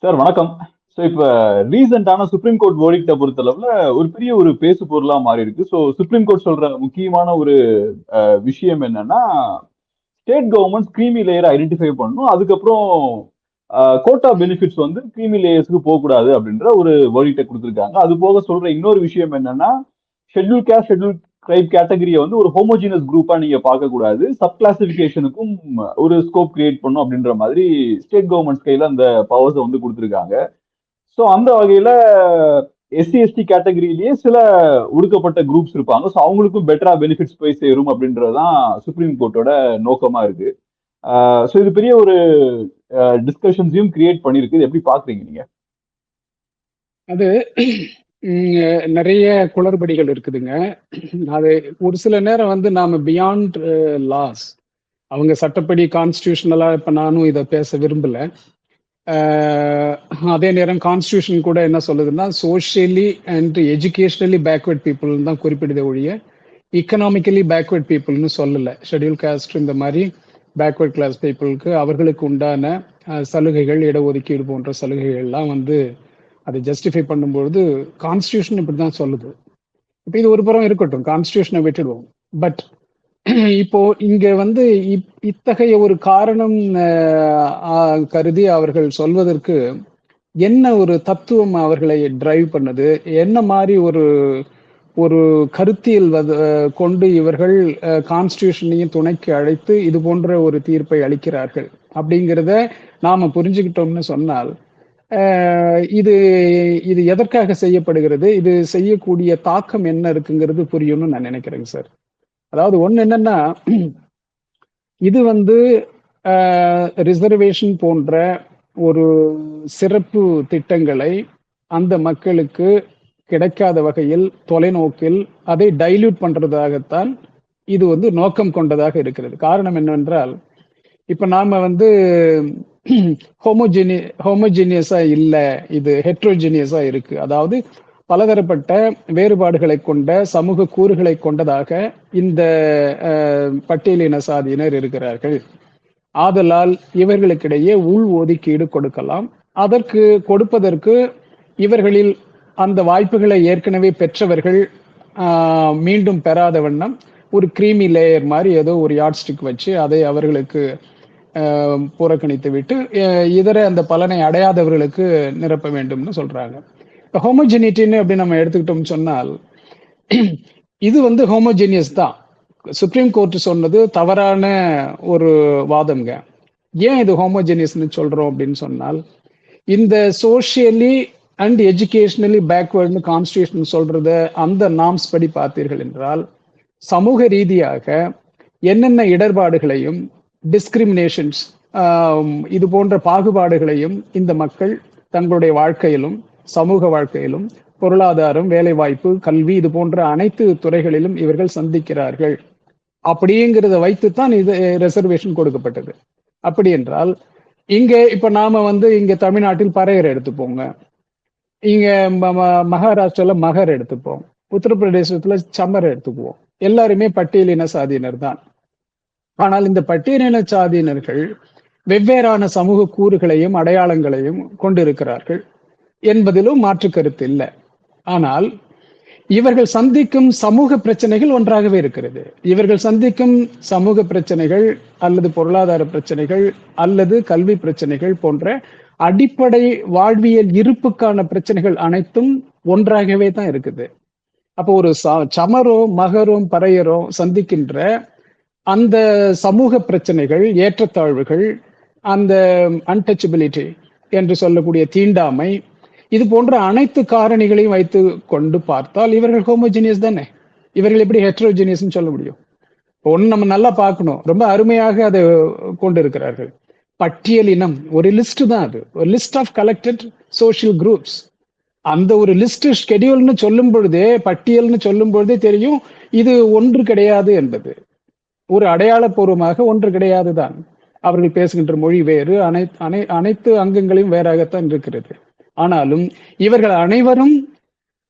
Sir வணக்கம். So இப்போ ரீசெண்டான supreme court வேர்டிக்ட பொறுத்தளவுல ஒரு பெரிய ஒரு பேசு பொருளா மாறி இருக்கு. ஸோ சுப்ரீம் கோர்ட் சொல்ற முக்கியமான ஒரு விஷயம் என்னன்னா, ஸ்டேட் கவர்மெண்ட் கிரீமி லேயரை ஐடென்டிஃபை பண்ணணும். அதுக்கப்புறம் கோட்டா பெனிஃபிட்ஸ் வந்து கிரீமி லேயர்ஸ்க்கு போகக்கூடாது அப்படின்ற ஒரு வேர்டிக்ட கொடுத்துருக்காங்க. அது போக சொல்ற இன்னொரு விஷயம் என்னன்னா, ஷெட்யூல் கேஸ்ட் ஷெட்யூல் ட்ரைப் கேட்டகரியை வந்து ஒரு ஹோமோஜினஸ் குரூப்பா நீங்க பார்க்க கூடாது, சப் கிளாசிபிகேஷனுக்கும் ஒரு ஸ்கோப் கிரியேட் பண்ணும் அப்படின்ற மாதிரி ஸ்டேட் கவர்மெண்ட் கையில அந்த பவர்ஸை வந்து கொடுத்துருக்காங்க. ஸோ அந்த வகையில எஸ்சி எஸ்டி கேட்டகரியிலேயே சில ஒடுக்கப்பட்ட குரூப்ஸ் இருப்பாங்க. ஸோ அவங்களுக்கும் பெட்டரா பெனிஃபிட்ஸ் போய் சேரும் அப்படின்றதுதான் சுப்ரீம் கோர்ட்டோட நோக்கமா இருக்கு. ஸோ இது பெரிய ஒரு டிஸ்கஷன்ஸையும் கிரியேட் பண்ணிருக்கு. இது எப்படி பாக்குறீங்க நீங்க? அது நிறைய குளறுபடிகள் இருக்குதுங்க. அது ஒரு சில நேரம் வந்து நாம பியாண்ட் லாஸ், அவங்க சட்டப்படி கான்ஸ்டியூஷனலா இப்ப நானும் இதை பேச விரும்பல. அதே நேரம் கான்ஸ்டியூஷன் கூட என்ன சொல்லுதுன்னா, socially and educationally backward people தான் குறிப்பிடுதே ஒழிய இக்கனாமிக்கலி பேக்வர்ட் பீப்புள்னு சொல்லலை. ஷெட்யூல் காஸ்ட் இந்த மாதிரி பேக்வர்ட் கிளாஸ் பீப்புளுக்கு அவர்களுக்கு உண்டான சலுகைகள், இடஒதுக்கீடு போன்ற சலுகைகள்லாம் வந்து அதை ஜஸ்டிஃபை பண்ணும்பொழுது கான்ஸ்டியூஷன் இப்படிதான் சொல்லுது. இப்போ இது ஒரு புறம் இருக்கட்டும், கான்ஸ்டியூஷனை விட்டுடுவோம். பட் இப்போ இங்க வந்து இத்தகைய ஒரு காரணம் கருதி அவர்கள் சொல்வதற்கு என்ன ஒரு தத்துவம் அவர்களை டிரைவ் பண்ணுது, என்ன மாதிரி ஒரு ஒரு கருத்தியல் கொண்டு இவர்கள் கான்ஸ்டியூஷனையும் துணைக்கு அழைத்து இது போன்ற ஒரு தீர்ப்பை அளிக்கிறார்கள் அப்படிங்கிறத நாம புரிஞ்சுக்கிட்டோம்னு சொன்னால், இது இது எதற்காக செய்யப்படுகிறது, இது செய்யக்கூடிய தாக்கம் என்ன இருக்குங்கிறது புரியும்னு நான் நினைக்கிறேங்க சார். அதாவது ஒண்ணு என்னன்னா, இது வந்து ரிசர்வேஷன் போன்ற ஒரு சிறப்பு திட்டங்களை அந்த மக்களுக்கு கிடைக்காத வகையில் தொலைநோக்கில் அதை டைல்யூட் பண்றதாகத்தான் இது வந்து நோக்கம் கொண்டதாக இருக்கிறது. காரணம் என்னவென்றால், இப்ப நாம வந்து ஹோமோஜீனியஸா இல்ல, இது ஹெட்ரோஜீனியஸா இருக்கு. அதாவது பலதரப்பட்ட வேறுபாடுகளை கொண்ட சமூக கூறுகளை கொண்டதாக இந்த பட்டியலின சாதியினர் இருக்கிறார்கள். ஆதலால் இவர்களுக்கிடையே உள் ஒதுக்கீடு கொடுக்கலாம். அதற்கு கொடுப்பதற்கு இவர்களில் அந்த வாய்ப்புகளை ஏற்கனவே பெற்றவர்கள் மீண்டும் பெறாத வண்ணம் ஒரு கிரீமி லேயர் மாதிரி ஏதோ ஒரு யார்ட்ஸ்டிக் வச்சு அதை அவர்களுக்கு புறக்கணித்து விட்டு இதர அந்த பலனை அடையாதவர்களுக்கு நிரப்ப வேண்டும்னு சொல்றாங்க. ஹோமோஜெனிட்டின்னு அப்படி நம்ம எடுத்துக்கிட்டோம்னு சொன்னால், இது வந்து ஹோமோஜீனியஸ் தான். சுப்ரீம் கோர்ட் சொன்னது தவறான ஒரு வாதம்ங்க. ஏன் இது ஹோமோஜீனியஸ்னு சொல்றோம் அப்படின்னு சொன்னால், இந்த சோசியலி அண்ட் எஜுகேஷனலி பேக்வேர்ட்னு கான்ஸ்டியூஷன் சொல்றத அந்த நார்ம்ஸ் படி பார்த்தீர்கள் என்றால், சமூக ரீதியாக என்னென்ன இடர்பாடுகளையும் டிஸ்கிரிமினேஷன்ஸ் இது போன்ற பாகுபாடுகளையும் இந்த மக்கள் தங்களுடைய வாழ்க்கையிலும் சமூக வாழ்க்கையிலும் பொருளாதாரம், வேலை வாய்ப்பு, கல்வி இது போன்ற அனைத்து துறைகளிலும் இவர்கள் சந்திக்கிறார்கள். அப்படிங்கிறத வைத்துத்தான் இது ரிசர்வேஷன் கொடுக்கப்பட்டது. அப்படி என்றால் இங்க இப்ப நாம வந்து இங்க தமிழ்நாட்டில் பறையர் எடுத்துப்போங்க, இங்க மகாராஷ்டிரால மகர் எடுத்துப்போம், உத்தரப்பிரதேசத்துல சம்மர் எடுத்துக்குவோம். எல்லாருமே பட்டியலின சாதியினர் தான். ஆனால் இந்த பட்டியலின சாதியினர்கள் வெவ்வேறான சமூக கூறுகளையும் அடையாளங்களையும் கொண்டிருக்கிறார்கள் என்பதிலும் மாற்று கருத்து இல்லை. ஆனால் இவர்கள் சந்திக்கும் சமூக பிரச்சனைகள் ஒன்றாகவே இருக்கிறது. இவர்கள் சந்திக்கும் சமூக பிரச்சனைகள் அல்லது பொருளாதார பிரச்சனைகள் அல்லது கல்வி பிரச்சனைகள் போன்ற அடிப்படை வாழ்வியல் இருப்புக்கான பிரச்சனைகள் அனைத்தும் ஒன்றாகவே தான் இருக்குது. அப்போ ஒரு சமரோ மகரோ பறையரோ சந்திக்கின்ற அந்த சமூக பிரச்சனைகள், ஏற்றத்தாழ்வுகள், அந்த அன்டச்சபிலிட்டி என்று சொல்லக்கூடிய தீண்டாமை, இது போன்ற அனைத்து காரணிகளையும் வைத்து கொண்டு பார்த்தால் இவர்கள் ஹோமோஜீனியஸ் தானே. இவர்கள் எப்படி ஹெட்ரோஜீனியஸ் சொல்ல முடியும்? ஒன்று நம்ம நல்லா பார்க்கணும், ரொம்ப அருமையாக அதை கொண்டு இருக்கிறார்கள். பட்டியலினம் ஒரு லிஸ்ட் தான், அது ஒரு list of collected social groups. அந்த ஒரு லிஸ்ட் ஷெட்யூல்னு சொல்லும் பொழுதே, பட்டியல்னு சொல்லும் பொழுதே தெரியும் இது ஒன்று கிடையாது என்பது. ஒரு அடையாளப்பூர்வமாக ஒன்று கிடையாது தான். அவர்கள் பேசுகின்ற மொழி வேறு, அனைத்து அங்கங்களையும் வேறாகத்தான் இருக்கிறது. ஆனாலும் இவர்கள் அனைவரும்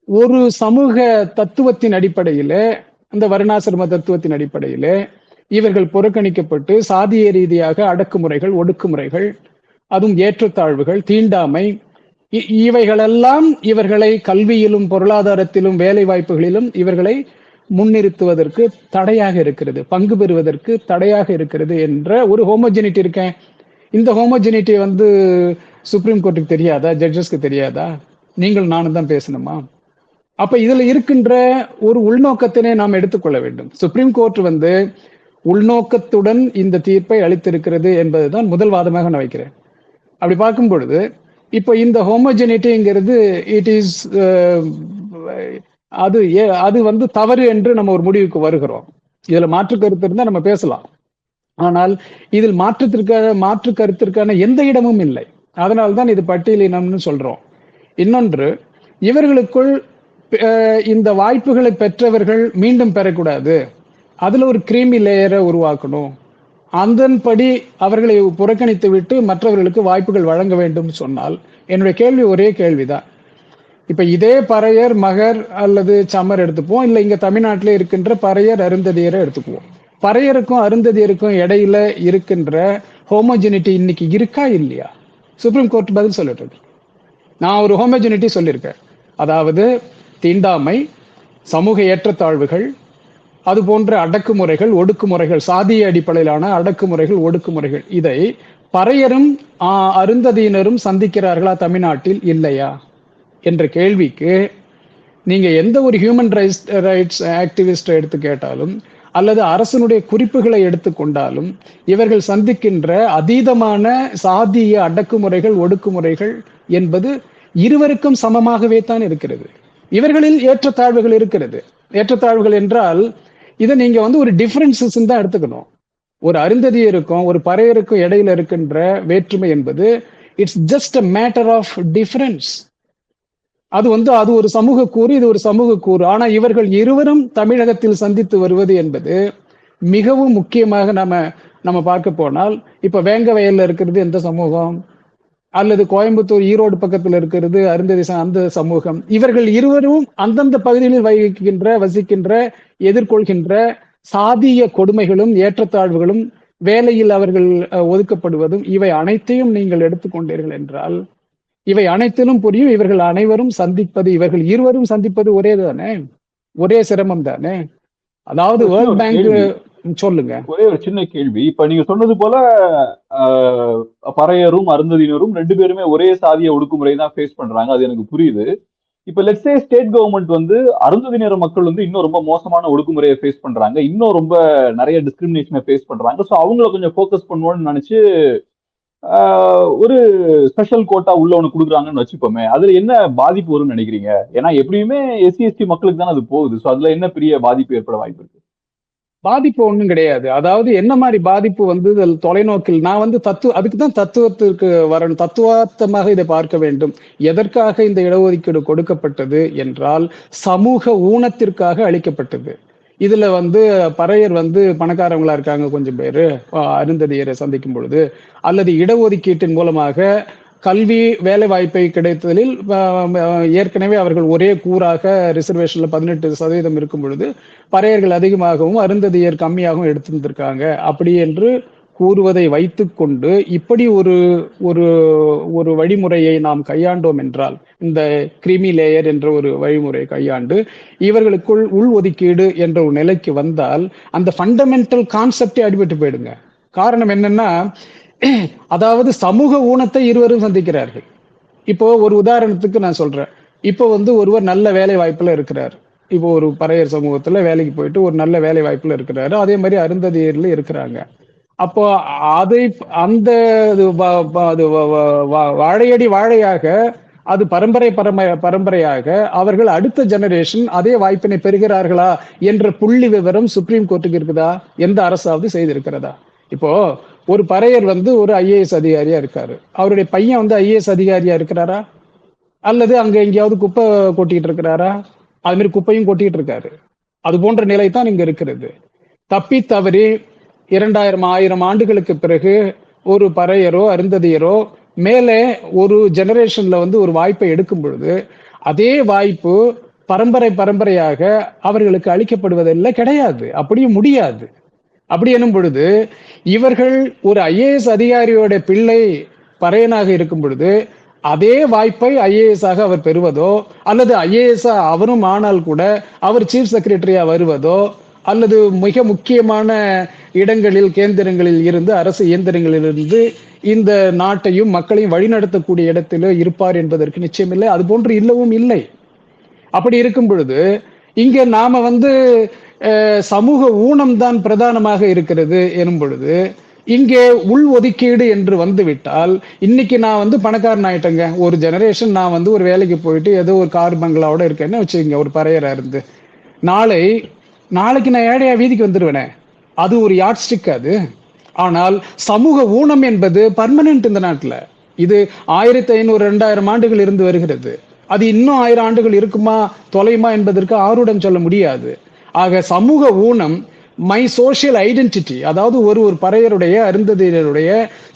ஒரு சமூக தத்துவத்தின் அடிப்படையில, இந்த வர்ணாசிரம தத்துவத்தின் அடிப்படையில இவர்கள் புறக்கணிக்கப்பட்டு சாதிய ரீதியாக அடக்குமுறைகள், ஒடுக்குமுறைகள், அதுவும் ஏற்றத்தாழ்வுகள், தீண்டாமை, இவைகளெல்லாம் இவர்களை கல்வியிலும் பொருளாதாரத்திலும் வேலை வாய்ப்புகளிலும் இவர்களை முன்னிறுத்துவதற்கு தடையாக இருக்கிறது, பங்கு பெறுவதற்கு தடையாக இருக்கிறது என்ற ஒரு ஹோமோஜெனிட்டி இருக்கேன். இந்த ஹோமோஜெனிட்டி வந்து சுப்ரீம் கோர்ட்டுக்கு தெரியாதா, ஜட்ஜஸ்க்கு தெரியாதா? நீங்கள் நானும் தான் பேசணுமா? அப்ப இதுல இருக்கின்ற ஒரு உள்நோக்கத்தினை நாம் எடுத்துக்கொள்ள வேண்டும். சுப்ரீம் கோர்ட் வந்து உள்நோக்கத்துடன் இந்த தீர்ப்பை அளித்திருக்கிறது என்பதுதான் முதல் வாதமாக நான் வைக்கிறேன். அப்படி பார்க்கும் பொழுது இப்போ இந்த ஹோமோஜெனிட்டிங்கிறது இட் இஸ் அது வந்து தவறு என்று நம்ம ஒரு முடிவுக்கு வருகிறோம். இதுல மாற்று கருத்து இருந்தா நம்ம பேசலாம். ஆனால் இதில் மாற்று கருத்திற்கான எந்த இடமும் இல்லை. அதனால்தான் இது பட்டியலினம்னு சொல்றோம். இன்னொன்று, இவர்களுக்குள் இந்த வாய்ப்புகளை பெற்றவர்கள் மீண்டும் பெறக்கூடாது, அதுல ஒரு கிரீமி லேயரை உருவாக்கணும், அதன்படி அவர்களை புறக்கணித்து விட்டு மற்றவர்களுக்கு வாய்ப்புகள் வழங்க வேண்டும் சொன்னால் என்னுடைய கேள்வி ஒரே கேள்விதான். இப்ப இதே பறையர், மகர் அல்லது சமர் எடுத்துப்போம், இல்ல இங்க தமிழ்நாட்டில இருக்கின்ற பறையர் அருந்ததியரை எடுத்துக்குவோம். பறையருக்கும் அருந்ததியருக்கும் இடையில இருக்கின்ற ஹோமோஜெனிட்டி இன்னைக்கு இருக்கா இல்லையா? சுப்ரீம் கோர்ட் பதில் சொல்லிட்டு நான் ஒரு ஹோமோஜெனிட்டி சொல்லியிருக்கேன். அதாவது தீண்டாமை, சமூக ஏற்றத்தாழ்வுகள், அது போன்ற அடக்குமுறைகள், ஒடுக்குமுறைகள், சாதிய அடிப்படையிலான அடக்குமுறைகள், ஒடுக்குமுறைகள், இதை பறையரும் அருந்ததியினரும் சந்திக்கிறார்களா தமிழ்நாட்டில் இல்லையா என்ற கேள்விக்கு நீங்க எந்த ஒரு ஹியூமன் ரைட்ஸ் ஆக்டிவிஸ்ட் எடுத்து கேட்டாலும் அல்லது அரசனுடைய குறிப்புகளை எடுத்துக்கொண்டாலும் இவர்கள் சந்திக்கின்ற அதீதமான சாதிய அடக்குமுறைகள், ஒடுக்குமுறைகள் என்பது இருவருக்கும் சமமாகவே தான் இருக்கிறது. இவர்களில் ஏற்றத்தாழ்வுகள் இருக்கிறது. ஏற்றத்தாழ்வுகள் என்றால் இதை நீங்க வந்து ஒரு டிஃபரன்சஸ் தான் எடுத்துக்கணும். ஒரு அருந்ததியருக்கும் ஒரு பறையருக்கும் இடையில இருக்கின்ற வேற்றுமை என்பது it's just a matter of difference. அது ஒரு சமூக கூறு, இது ஒரு சமூக கூறு. ஆனா இவர்கள் இருவரும் தமிழகத்தில் சந்தித்து வருவது என்பது மிகவும் முக்கியமாக நம்ம பார்க்க போனால், இப்ப வேங்க வயல்ல இருக்கிறது எந்த சமூகம், அல்லது கோயம்புத்தூர் ஈரோடு பக்கத்தில் இருக்கிறது அருந்ததி அந்த சமூகம். இவர்கள் இருவரும் அந்தந்த பகுதிகளில் வசிக்கின்ற எதிர்கொள்கின்ற சாதிய கொடுமைகளும் ஏற்றத்தாழ்வுகளும், வேலையில் அவர்கள் ஒதுக்கப்படுவதும், இவை அனைத்தையும் நீங்கள் எடுத்துக்கொண்டீர்கள் என்றால் இவை அனைத்திலும் புரியும் இவர்கள் அனைவரும் சந்திப்பது, இவர்கள் இருவரும் சந்திப்பது ஒரே தானே, ஒரே சிரமம் தானே. அதாவது வேர்ல்ட் பேங்க் சொல்லுங்க. ஒரே ஒரு சின்ன கேள்வி. இப்ப நீங்க சொன்னது போல பறையரும் அருந்ததியினரும் ரெண்டு பேருமே ஒரே சாதிய ஒடுக்குமுறை தான் ஃபேஸ் பண்றாங்க, அது எனக்கு புரியுது. இப்ப லெட்ஸ் சே ஸ்டேட் கவர்மெண்ட் வந்து அருந்ததியினர் மக்கள் வந்து இன்னும் ரொம்ப மோசமான ஒடுக்குமுறையை ஃபேஸ் பண்றாங்க, இன்னும் ரொம்ப நிறைய டிஸ்கிரிமினேஷனை ஃபேஸ் பண்றாங்க, ஸோ அவங்கள கொஞ்சம் ஃபோக்கஸ் பண்ணுவோம்னு நினைச்சு ஒரு ஸ்பெஷல் கோட்டா உள்ள ஒண்ணு கொடுக்குறாங்கன்னு வச்சுப்போமே, அதுல என்ன பாதிப்பு வரும்னு நினைக்கிறீங்க? ஏன்னா எப்படியுமே எஸ்சி எஸ்டி மக்களுக்கு தானே அது போகுது, ஸோ அதுல என்ன பெரிய பாதிப்பு ஏற்பட வாய்ப்பு இருக்கு? பாதிப்பு ஒன்றும் கிடையாது. அதாவது என்ன மாதிரி பாதிப்பு வந்து தொலைநோக்கில் நான் வந்து அதுக்கு தான் தத்துவத்திற்கு வரணும், தத்துவார்த்தமாக இதை பார்க்க வேண்டும். எதற்காக இந்த இடஒதுக்கீடு கொடுக்கப்பட்டது என்றால் சமூக ஊனத்திற்காக அளிக்கப்பட்டது. இதுல வந்து பறையர் வந்து பணக்காரங்களா இருக்காங்க கொஞ்சம் பேரு அருந்ததியரை சந்திக்கும் பொழுது, அல்லது இடஒதுக்கீட்டின் மூலமாக கல்வி வேலை வாய்ப்பை கிடைத்ததில் ஏற்கனவே அவர்கள் ஒரே கூறாக ரிசர்வேஷன்ல 18% இருக்கும் பொழுது பறையர்கள் அதிகமாகவும் அருந்ததியர் கம்மியாகவும் எடுத்திருந்திருக்காங்க அப்படி என்று கூறுவதை வைத்துக்கொண்டு இப்படி ஒரு ஒரு ஒரு வழிமுறையை நாம் கையாண்டோம் என்றால், இந்த கிரீமி லேயர் என்ற ஒரு வழிமுறையை கையாண்டு இவர்களுக்குள் உள் ஒதுக்கீடு என்ற ஒரு நிலைக்கு வந்தால் அந்த ஃபண்டமெண்டல் கான்செப்டே அடிபட்டு போயிடுங்க. காரணம் என்னன்னா, அதாவது சமூக ஊனத்தை இருவரும் சந்திக்கிறார்கள். இப்போ ஒரு உதாரணத்துக்கு நான் சொல்றேன். இப்போ வந்து ஒருவர் நல்ல வேலை வாய்ப்புல இருக்கிறார். இப்போ ஒரு பறையர் சமூகத்துல வேலைக்கு போயிட்டு ஒரு நல்ல வேலை வாய்ப்புல இருக்கிறாரு, அதே மாதிரி அருந்ததியர்ல இருக்கிறாங்க. அப்போ அதை அந்த வாழையடி வாழையாக அது பரம்பரையாக அவர்கள் அடுத்த ஜெனரேஷன் அதே வாய்ப்பினை பெறுகிறார்களா என்ற புள்ளி விவரம் சுப்ரீம் கோர்ட்டுக்கு இருக்குதா? எந்த அரசாவது செய்திருக்கிறதா? இப்போ ஒரு பறையர் வந்து ஒரு ஐஏஎஸ் அதிகாரியா இருக்காரு, அவருடைய பையன் வந்து ஐஏஎஸ் அதிகாரியா இருக்கிறாரா? அல்லது அங்க எங்கேயாவது குப்பை கொட்டிட்டு இருக்கிறாரா? அது மாதிரி குப்பையும் கொட்டிட்டு இருக்காரு. அது போன்ற நிலை தான் இங்க இருக்கிறது. தப்பி தவறி 2000 ஆண்டுகளுக்கு பிறகு ஒரு பறையரோ அருந்ததியரோ மேலே ஒரு ஜெனரேஷன்ல வந்து ஒரு வாய்ப்பை எடுக்கும் பொழுது அதே வாய்ப்பு பரம்பரையாக அவர்களுக்கு அளிக்கப்படுவதில்லை, கிடையாது, அப்படியும் முடியாது. அப்படி எனும் பொழுது இவர்கள் ஒரு ஐஏஎஸ் அதிகாரியோட பிள்ளை பறையனாக இருக்கும் பொழுது அதே வாய்ப்பை ஐஏஎஸ் ஆக அவர் பெறுவதோ, அல்லது ஐஏஎஸ் அவரும் ஆனால் கூட அவர் சீஃப் செக்ரட்டரியா வருவதோ, அல்லது மிக முக்கியமான இடங்களில் கேந்திரங்களில் இருந்து அரசு இயந்திரங்களில் இருந்து இந்த நாட்டையும் மக்களையும் வழிநடத்தக்கூடிய இடத்திலோ இருப்பார் என்பதற்கு நிச்சயமில்லை. அது போன்று இல்லவும் இல்லை. அப்படி இருக்கும் பொழுது இங்க நாம சமூக ஊனம் தான் பிரதானமாக இருக்கிறது எனும் பொழுது இங்கே உள் ஒதுக்கீடு என்று வந்துவிட்டால், இன்னைக்கு நான் பணக்காரன் ஆயிட்டேங்க, ஒரு ஜெனரேஷன் நான் ஒரு வேலைக்கு போயிட்டு ஏதோ ஒரு கார் பங்களாவோட இருக்கேன்னு வச்சுக்கோங்க, ஒரு பறையரா இருந்து நாளைக்கு நான் ஏழையா வீதிக்கு வந்துருவேனே, அது ஒரு யாட் ஸ்டிக் அது. ஆனால் சமூக ஊனம் என்பது பர்மனன்ட் இந்த நாட்டுல. இது 1500 2000 ஆண்டுகள் இருந்து வருகிறது. அது இன்னும் 1000 ஆண்டுகள் இருக்குமா தொலையுமா என்பதற்கு ஆருடம் சொல்ல முடியாது. ஆக சமூக ஊனம் மை சோசியல் ஐடென்டிட்டி, அதாவது ஒரு பறையருடைய அருந்ததியருடைய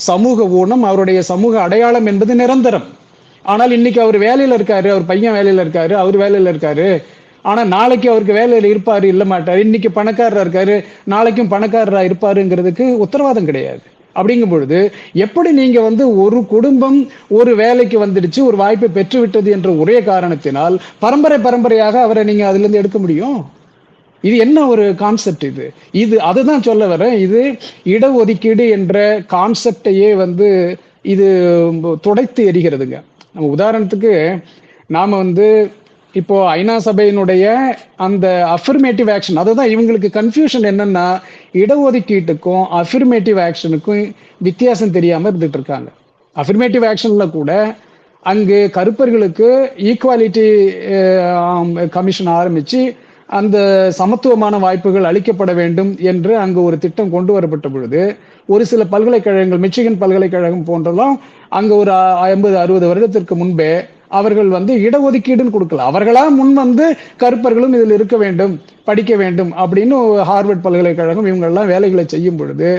சமூக ஊனம், அவருடைய சமூக அடையாளம் என்பது நிரந்தரம். ஆனால் இன்னைக்கு அவர் வேலையில இருக்காரு, அவர் பையன் வேலையில இருக்காரு, அவர் வேலையில இருக்காரு, ஆனா நாளைக்கு அவருக்கு வேலையில இருப்பாரு இல்ல மாட்டாரு. இன்னைக்கு பணக்காரரா இருக்காரு, நாளைக்கும் பணக்காரரா இருப்பாருங்கிறதுக்கு உத்தரவாதம் கிடையாது. அப்படிங்கும் பொழுது எப்படி நீங்க ஒரு குடும்பம் ஒரு வேலைக்கு வந்துடுச்சு, ஒரு வாய்ப்பை பெற்று விட்டது என்ற ஒரே காரணத்தினால் பரம்பரையாக அவரை நீங்க அதுல இருந்து எடுக்க முடியும்? இது என்ன ஒரு கான்செப்ட்? இது அதுதான் சொல்ல வரேன். இது இடஒதுக்கீடு என்ற கான்செப்டையே இது துடைத்து எரிகிறதுங்க. நம்ம உதாரணத்துக்கு நாம இப்போ ஐநா சபையினுடைய அந்த அஃபர்மேட்டிவ் ஆக்ஷன், அதுதான் இவங்களுக்கு கன்ஃபியூஷன் என்னன்னா, இடஒதுக்கீட்டுக்கும் அஃபர்மேட்டிவ் ஆக்ஷனுக்கும் வித்தியாசம் தெரியாம இருந்துட்டு இருக்காங்க. அஃபர்மேட்டிவ் ஆக்ஷன்ல கூட அங்கு கருப்பர்களுக்கு ஈக்குவாலிட்டி கமிஷன் ஆரம்பிச்சு அந்த சமத்துவமான வாய்ப்புகள் அளிக்கப்பட வேண்டும் என்று அங்கு ஒரு திட்டம் கொண்டு வரப்பட்ட பொழுது, ஒரு சில பல்கலைக்கழகங்கள், மிச்சிகன் பல்கலைக்கழகம் போன்றெல்லாம் அங்க ஒரு 50-60 வருடத்திற்கு முன்பே அவர்கள் இடஒதுக்கீடுன்னு கொடுக்கல. அவர்களா முன் கருப்பர்களும் இதில் இருக்க வேண்டும், படிக்க வேண்டும் அப்படின்னு ஹார்வர்ட் பல்கலைக்கழகம் இவங்க எல்லாம் வேலைகளை செய்யும் பொழுது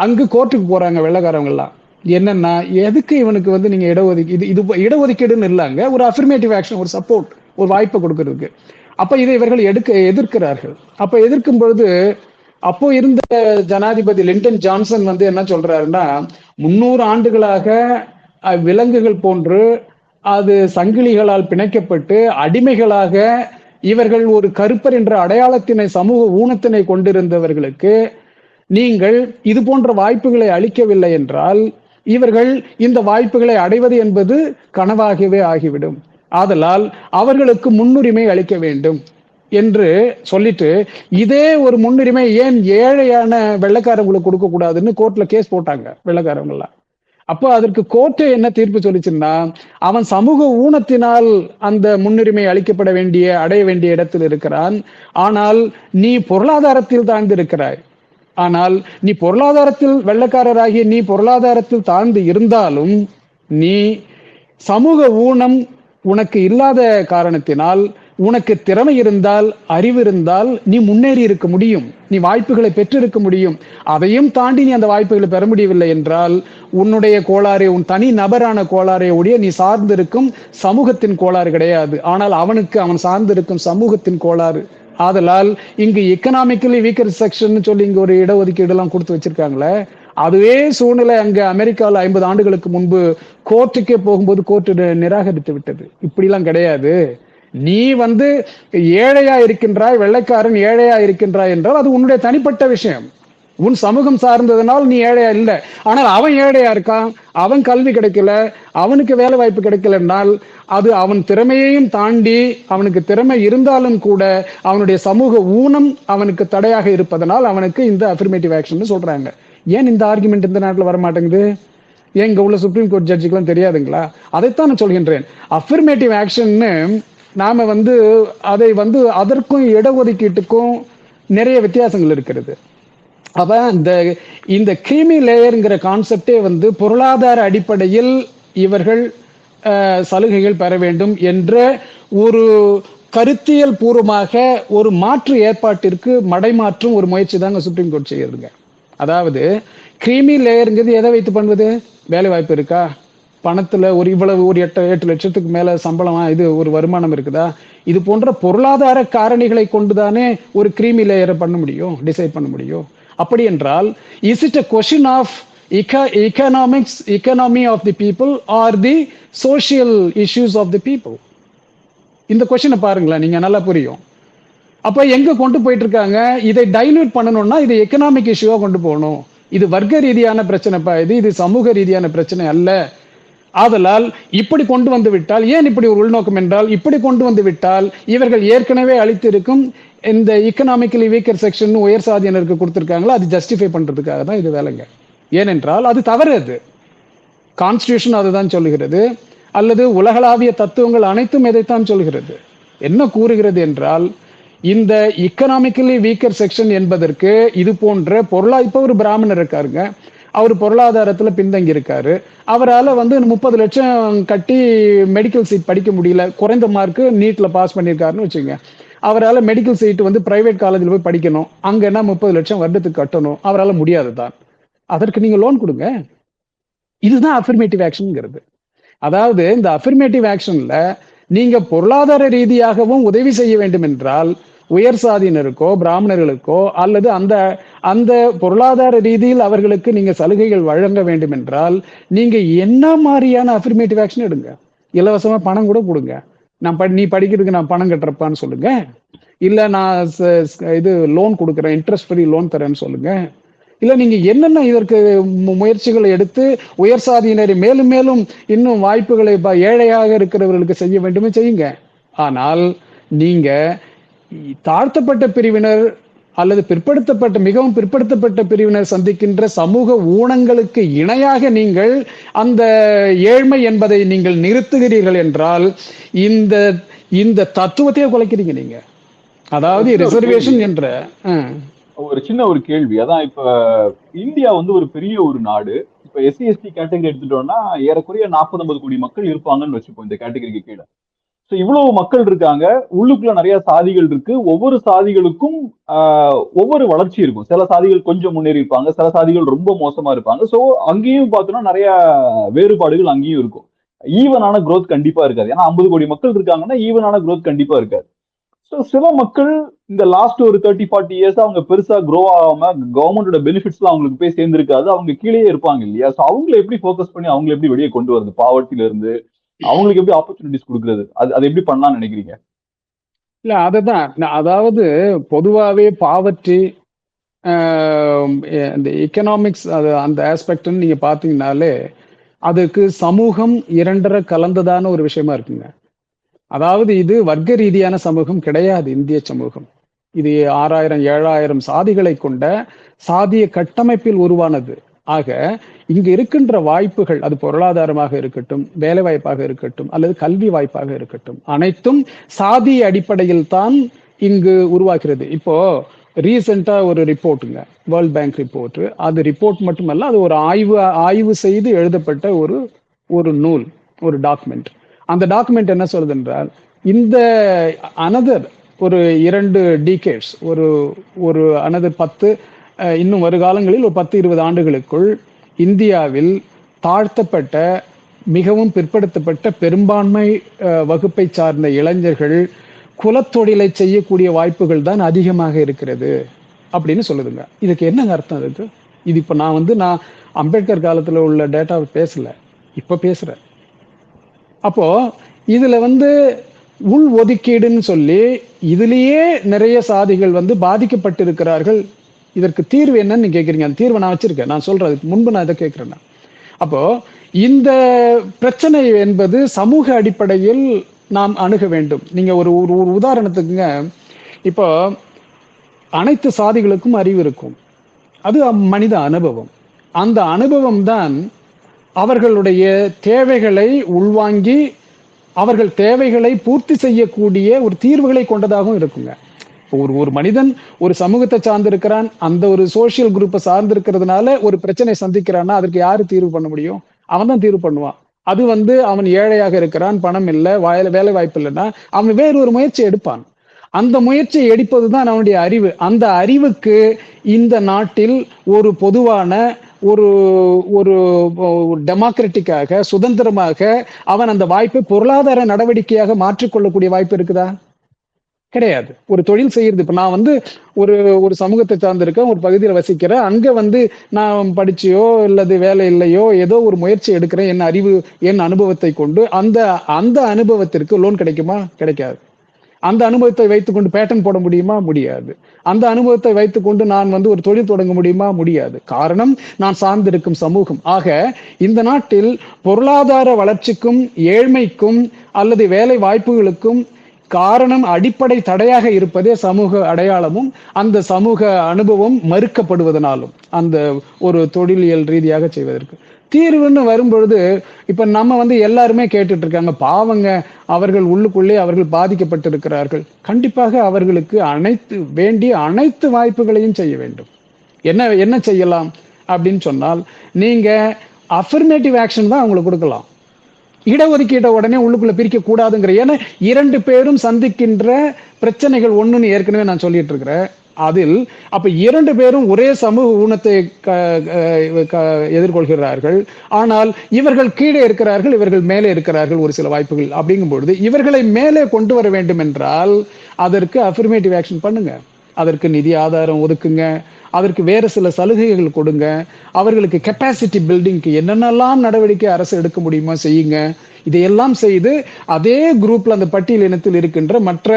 அங்கு கோர்ட்டுக்கு போறாங்க வெள்ளைக்காரவங்க எல்லாம். என்னன்னா, எதுக்கு இவனுக்கு நீங்க இடஒதுக்கீடு, இது இடஒதுக்கீடுன்னு இல்லாங்க, ஒரு அஃபர்மேட்டிவ் ஆக்ஷன், ஒரு சப்போர்ட், ஒரு வாய்ப்பை கொடுக்கறதுக்கு. அப்ப இதை இவர்கள் எதிர்க்கிறார்கள். அப்ப எதிர்க்கும் பொழுது அப்போ இருந்த ஜனாதிபதி லிண்டன் ஜான்சன் என்ன சொல்றாருன்னா, 300 ஆண்டுகளாக விலங்குகள் போன்று அது சங்கிலிகளால் பிணைக்கப்பட்டு அடிமைகளாக இவர்கள் ஒரு கருப்பர் என்ற அடையாளத்தினை, சமூக ஊனத்தினை கொண்டிருந்தவர்களுக்கு நீங்கள் இது போன்ற வாய்ப்புகளை அளிக்கவில்லை என்றால் இவர்கள் இந்த வாய்ப்புகளை அடைவது என்பது கனவாகவே ஆகிவிடும். ஆதலால் அவர்களுக்கு முன்னுரிமை அளிக்க வேண்டும் என்று சொல்லிட்டு, இதே ஒரு முன்னுரிமை ஏன் ஏழையான வெள்ளைக்காரங்களுக்கு கொடுக்க கூடாதுன்னு கோர்ட்ல கேஸ் போட்டாங்க வெள்ளைக்காரங்க எல்லாம். அப்போ அதற்கு கோர்ட்டே என்ன தீர்ப்பு சொல்லிச்சுன்னா, அவன் சமூக ஊனத்தினால் அந்த முன்னுரிமை அளிக்கப்பட வேண்டிய, அடைய வேண்டிய இடத்தில் இருக்கிறான். ஆனால் நீ பொருளாதாரத்தில் தாழ்ந்து இருக்கிறாய். ஆனால் நீ பொருளாதாரத்தில் வெள்ளைக்காரராகிய நீ பொருளாதாரத்தில் தாழ்ந்து இருந்தாலும் நீ சமூக ஊனம் உனக்கு இல்லாத காரணத்தினால், உனக்கு திறமை இருந்தால், அறிவு இருந்தால் நீ முன்னேறி இருக்க முடியும், நீ வாய்ப்புகளை பெற்றிருக்க முடியும். அதையும் தாண்டி நீ அந்த வாய்ப்புகளை பெற முடியவில்லை என்றால் உன்னுடைய கோளாறு, உன் தனி நபரான கோளாறை உடைய நீ சார்ந்திருக்கும் சமூகத்தின் கோளாறு கிடையாது, ஆனால் அவன் சார்ந்திருக்கும் சமூகத்தின் கோளாறு. ஆதலால் இங்கு எக்கனாமிக்கலி வீக்கர் செக்ஷன் சொல்லி இங்க ஒரு இடஒதுக்கீடு எல்லாம் கொடுத்து வச்சிருக்காங்களே, அதுவே சூழ்நிலை அங்க அமெரிக்காவில் 50 ஆண்டுகளுக்கு முன்பு கோர்ட்டுக்கே போகும்போது கோர்ட்டு நிராகரித்து விட்டது. இப்படிலாம் கிடையாது. நீ ஏழையா இருக்கின்றாய், வெள்ளைக்காரன் ஏழையா இருக்கின்றாய் என்றால் அது உன்னுடைய தனிப்பட்ட விஷயம், உன் சமூகம் சார்ந்ததுனால் நீ ஏழையா இல்லை. ஆனால் அவன் ஏழையா இருக்கான், அவன் கல்வி கிடைக்கல, அவனுக்கு வேலை வாய்ப்பு கிடைக்கலன்னால் அது அவன் திறமையையும் தாண்டி, அவனுக்கு திறமை இருந்தாலும் கூட அவனுடைய சமூக ஊனம் அவனுக்கு தடையாக இருப்பதனால் அவனுக்கு இந்த அஃபர்மேட்டிவ் ஆக்ஷன் சொல்றாங்க. ஏன் இந்த ஆர்குமெண்ட் இந்த நாட்டில் வரமாட்டேங்குது? ஏன் இங்க உள்ள சுப்ரீம் கோர்ட் ஜட்ஜுக்கெல்லாம் தெரியாதுங்களா? அதைத்தான் நான் சொல்கின்றேன். அஃபர்மேட்டிவ் ஆக்ஷன்னு நாம அதை அதற்கும் இடஒதுக்கீட்டுக்கும் நிறைய வித்தியாசங்கள் இருக்கிறது. அப்ப இந்த கிரீமி லேயர்ங்கிற கான்செப்டே பொருளாதார அடிப்படையில் இவர்கள் சலுகைகள் பெற வேண்டும் என்ற ஒரு கருத்தியல் பூர்வமாக ஒரு மாற்று ஏற்பாட்டிற்கு மடைமாற்றும் ஒரு முயற்சி தாங்க சுப்ரீம் கோர்ட் செய்யுதுங்க. அதாவது கிரீமி லேயருங்கிறது எதை வைத்து பண்ணுவது? வேலை வாய்ப்பு இருக்கா, பணத்துல ஒரு 8 லட்சத்துக்கு மேல சம்பளமா, இது ஒரு வருமானம் இருக்குதா, இது போன்ற பொருளாதார காரணிகளை கொண்டுதானே ஒரு கிரீமி லேயரை பண்ண முடியும், டிசைட் பண்ண முடியும். அப்படி என்றால் is it a question of economy of the people or the social issues of the people? இந்த கொஸ்டினை பாருங்களேன், நீங்க நல்லா புரியும். அப்ப எங்க கொண்டு போயிட்டு இருக்காங்க? இதை டைல்யூட் பண்ணணும்னா இது எக்கனாமிக் இஷ்யூவா கொண்டு போகணும். இது வர்க்க ரீதியான பிரச்சனைப்பா, இது சமூக ரீதியான பிரச்சனை அல்ல. ஆதலால் இப்படி கொண்டு வந்து விட்டால், ஏன் இப்படி ஒரு உள்நோக்கம் என்றால், இப்படி கொண்டு வந்து விட்டால் இவர்கள் ஏற்கனவே அளித்திருக்கும் இந்த எக்கனாமிக்கலி வீக்கர் செக்ஷன் உயர் சாதியினருக்கு கொடுத்திருக்காங்களா, அது ஜஸ்டிஃபை பண்றதுக்காக தான் இது வேலைங்க. ஏனென்றால் அது தவறு. அது கான்ஸ்டிடியூஷன் அதுதான் சொல்லுகிறது, அல்லது உலகளாவிய தத்துவங்கள் அனைத்தும் எதைத்தான் சொல்கிறது. என்ன கூறுகிறது என்றால், இந்த எக்கனாமிக்கலி வீக்கர் செக்ஷன் என்பதற்கு இது போன்ற இப்ப ஒரு பிராமணர் இருக்காருங்க, அவர் பொருளாதாரத்துல பின்தங்கி இருக்காரு, அவரால் 30 லட்சம் கட்டி மெடிக்கல் சீட் படிக்க முடியல, குறைந்த மார்க்கு நீட்ல பாஸ் பண்ணியிருக்காருன்னு வச்சுங்க. அவரால் மெடிக்கல் சீட் பிரைவேட் காலேஜில் போய் படிக்கணும், அங்கன்னா 30 லட்சம் வருடத்துக்கு கட்டணும், அவரால் முடியாது தான். அதற்கு நீங்க லோன் கொடுங்க. இதுதான் அஃபர்மேட்டிவ் ஆக்ஷன்ங்கிறது. அதாவது இந்த அஃபர்மேட்டிவ் ஆக்ஷன்ல நீங்க பொருளாதார ரீதியாகவும் உதவி செய்ய வேண்டும் என்றால், உயர் சாதியினருக்கோ பிராமணர்களுக்கோ அல்லது அந்த அந்த பொருளாதார ரீதியில் அவர்களுக்கு நீங்க சலுகைகள் வழங்க வேண்டும் என்றால், நீங்க என்ன மாதிரியான அஃபர்மேட்டிவ் ஆக்ஷன் எடுங்க. இலவசமா பணம் கூட கொடுங்க. நீ படிக்கிறதுக்கு நான் பணம் கட்டுறப்பான்னு சொல்லுங்க, இல்ல நான் இது லோன் கொடுக்குறேன், இன்ட்ரெஸ்ட் ஃப்ரீ லோன் தரேன்னு சொல்லுங்க. இல்ல நீங்க என்னென்ன இதற்கு முயற்சிகளை எடுத்து உயர் சாதியினரை மேலும் மேலும் இன்னும் வாய்ப்புகளை ஏழையாக இருக்கிறவர்களுக்கு செய்ய வேண்டுமே செய்யுங்க. ஆனால் நீங்க தாழ்த்தப்பட்ட பிரிவினர் அல்லது மிகவும் பிற்படுத்தப்பட்ட பிரிவினர் சந்திக்கின்ற சமூக ஊனங்களுக்கு இணையாக நீங்கள் அந்த ஏழ்மை என்பதை நீங்கள் நிறுத்துகிறீர்கள் என்றால் இந்த இந்த தத்துவத்தையே குலைக்கிறீங்க நீங்க. அதாவது ரிசர்வேஷன் என்ற ஒரு சின்ன ஒரு கேள்வி. அதான் இப்ப இந்தியா ஒரு பெரிய ஒரு நாடு. இப்ப எஸ்சி எஸ்டி கேட்டகரி எடுத்துட்டோம்னா ஏறக்குறைய 40-50 கோடி மக்கள் இருப்பாங்கன்னு வச்சுப்போம் இந்த கேட்டகரிக்கு கீழே. சோ இவ்வளவு மக்கள் இருக்காங்க, உள்ளுக்குள்ள நிறைய சாதிகள் இருக்கு. ஒவ்வொரு சாதிகளுக்கும் ஒவ்வொரு வளர்ச்சி இருக்கும். சில சாதிகள் கொஞ்சம் முன்னேறி இருப்பாங்க, சில சாதிகள் ரொம்ப மோசமா இருப்பாங்க. சோ அங்கேயும் பார்த்தோம்னா நிறைய வேறுபாடுகள் அங்கேயும் இருக்கும். ஈவனான growth கண்டிப்பா இருக்காது. ஏன்னா 50 கோடி மக்கள் இருக்காங்கன்னா ஈவனான growth கண்டிப்பா இருக்காது. ஸோ சில மக்கள் இந்த லாஸ்ட் ஒரு 30-40 இயர்ஸ் அவங்க பெருசா க்ரோ ஆகாம கவர்மெண்டோட பெனிஃபிட்ஸ்லாம் அவங்களுக்கு போய் சேர்ந்திருக்காது, அவங்க கீழே இருப்பாங்க இல்லையா? ஸோ அவங்களை எப்படி ஃபோக்கஸ் பண்ணி அவங்களை எப்படி வெளியே கொண்டு வருது பாவர்ட்டில இருந்து, அவங்களுக்கு எப்படி ஆப்பர்ச்சுனிட்டிஸ் கொடுக்கறது, அது எப்படி பண்ணலாம்னு நினைக்கிறீங்க? இல்ல அதுதான், அதாவது பொதுவாகவே பாவர்ட்டி இந்த எக்கனாமிக்ஸ் அது அந்த ஆஸ்பெக்ட்னு நீங்க பாத்தீங்கன்னாலே அதுக்கு சமூகம் இரண்டரை கலந்ததான ஒரு விஷயமா இருக்குங்க. அதாவது இது வர்க்க ரீதியான சமூகம் கிடையாது. இந்திய சமூகம் இது 6000-7000 சாதிகளை கொண்ட சாதிய கட்டமைப்பில் உருவானது. ஆக இங்கு இருக்கின்ற வாய்ப்புகள், அது பொருளாதாரமாக இருக்கட்டும், வேலை வாய்ப்பாக இருக்கட்டும், அல்லது கல்வி வாய்ப்பாக இருக்கட்டும், அனைத்தும் சாதிய அடிப்படையில் தான் இங்கு உருவாகிறது. இப்போ ரீசெண்டா ஒரு ரிப்போர்ட்டுங்க, வேர்ல்ட் பேங்க் ரிப்போர்ட். அது ரிப்போர்ட் மட்டுமல்ல, அது ஒரு ஆய்வு செய்து எழுதப்பட்ட ஒரு நூல், ஒரு டாக்குமெண்ட். அந்த டாக்குமெண்ட் என்ன சொல்லுது என்றால், இந்த அனதர் ஒரு 2 டிகேட்ஸ், ஒரு அனதர் 10 இன்னும் வருகாலங்களில் ஒரு 10-20 ஆண்டுகளுக்குள் இந்தியாவில் தாழ்த்தப்பட்ட மிகவும் பிற்படுத்தப்பட்ட பெரும்பான்மை வகுப்பை சார்ந்த இளைஞர்கள் குலத்தொழிலை செய்யக்கூடிய வாய்ப்புகள் தான் அதிகமாக இருக்கிறது அப்படின்னு சொல்லுதுங்க. இதுக்கு என்னங்க அர்த்தம் இருக்கு? இது இப்ப நான் அம்பேத்கர் காலத்துல உள்ள டேட்டாவை பேசல, இப்ப பேசுறேன். அப்போ இதுல உள் ஒதுக்கீடுன்னு சொல்லி இதுலயே நிறைய சாதிகள் பாதிக்கப்பட்டிருக்கிறார்கள். இதற்கு தீர்வு என்னன்னு கேக்குறீங்க. அந்த தீர்வை நான் வச்சிருக்கேன், நான் சொல்றேன். அதுக்கு முன்பு நான் இதை கேட்கிறேன். அப்போ இந்த பிரச்சனை என்பது சமூக அடிப்படையில் நாம் அணுக வேண்டும். நீங்க ஒரு உதாரணத்துக்குங்க, இப்போ அனைத்து சாதிகளுக்கும் அறிவு இருக்கும், அது மனித அனுபவம். அந்த அனுபவம் தான் அவர்களுடைய தேவைகளை உள்வாங்கி அவர்கள் தேவைகளை பூர்த்தி செய்யக்கூடிய ஒரு தீர்வுகளை கொண்டதாகவும் இருக்குங்க. ஒரு மனிதன் ஒரு சமூகத்தை சார்ந்திருக்கிறான், அந்த ஒரு சோசியல் குரூப்பை சார்ந்திருக்கிறதுனால ஒரு பிரச்சனை சந்திக்கிறான்னா அதற்கு யாரு தீர்வு பண்ண முடியும்? அவன் தான் தீர்வு பண்ணுவான். அது அவன் ஏழையாக இருக்கிறான், பணம் இல்லை, வேலை வாய்ப்பு இல்லைன்னா அவன் வேறு ஒரு முயற்சி எடுப்பான். அந்த முயற்சியை எடுப்பதுதான் அவனுடைய அறிவு. அந்த அறிவுக்கு இந்த நாட்டில் ஒரு பொதுவான ஒரு டெமோக்ராட்டிக்காக சுதந்திரமாக அவன் அந்த வாய்ப்பை பொருளாதார நடவடிக்கையாக மாற்றிக்கொள்ளக்கூடிய வாய்ப்பு இருக்குதா? கிடையாது. ஒரு தொழில் செய்யறது, இப்ப நான் வந்து ஒரு ஒரு சமூகத்தை சார்ந்திருக்கேன், ஒரு பகுதியில் வசிக்கிறேன், அங்க வந்து நான் படிச்சியோ அல்லது வேலை இல்லையோ ஏதோ ஒரு முயற்சி எடுக்கிறேன், என் அறிவு என் அனுபவத்தை கொண்டு அந்த அந்த அனுபவத்திற்கு லோன் கிடைக்குமா? கிடைக்காது. அந்த அனுபவத்தை வைத்துக்கொண்டு பேட்டன் போட முடியுமா? முடியாது. அந்த அனுபவத்தை வைத்துக்கொண்டு நான் வந்து ஒரு தொழில் தொடங்க முடியுமா? முடியாது. காரணம், நான் சார்ந்திருக்கும் சமூகம். ஆக இந்த நாட்டில் பொருளாதார வளர்ச்சிக்கும் ஏழ்மைக்கும் அல்லது வேலை வாய்ப்புகளுக்கும் காரணம், அடிப்படை தடையாக இருப்பதே சமூக அடையாளமும் அந்த சமூக அனுபவம் மறுக்கப்படுவதனாலும் அந்த ஒரு தொழிலியல் ரீதியாக செய்வதற்கு தீர்வுன்னு வரும்பொழுது, இப்ப நம்ம வந்து எல்லாருமே கேட்டுட்டு இருக்காங்க, பாவங்க அவர்கள் உள்ளுக்குள்ளே அவர்கள் பாதிக்கப்பட்டிருக்கிறார்கள். கண்டிப்பாக அவர்களுக்கு வேண்டிய அனைத்து வாய்ப்புகளையும் செய்ய வேண்டும். என்ன செய்யலாம் அப்படின்னு சொன்னால், நீங்க அஃபர்மேட்டிவ் ஆக்ஷன் தான் அவங்களுக்கு கொடுக்கலாம். இடஒதுக்கீட்டை உடனே உள்ளுக்குள்ள பிரிக்க கூடாதுங்கிற, ஏன்னா 2 பேரும் சந்திக்கின்ற பிரச்சனைகள் ஒண்ணுன்னு ஏற்கனவே நான் சொல்லிட்டு இருக்கிறேன். அதில் அப்ப 2 பேரும் ஒரே சமூக ஊனத்தை எதிர்கொள்கிறார்கள். ஆனால் இவர்கள் கீழே இருக்கிறார்கள், இவர்கள் மேலே இருக்கிறார்கள் ஒரு சில வாய்ப்புகள். அப்படிங்கும் பொழுது இவர்களை மேலே கொண்டு வர வேண்டும் என்றால் அதற்கு அஃபர்மேட்டிவ் ஆக்ஷன் பண்ணுங்க, அதற்கு நிதி ஆதாரம் ஒதுக்குங்க, அதற்கு வேறு சில சலுகைகள் கொடுங்க, அவர்களுக்கு கெப்பாசிட்டி பில்டிங்க்கு என்னென்னலாம் நடவடிக்கை அரசு எடுக்க முடியுமோ செய்யுங்க. இதையெல்லாம் செய்து அதே குரூப்ல அந்த பட்டியல் இனத்தில் இருக்கின்ற மற்ற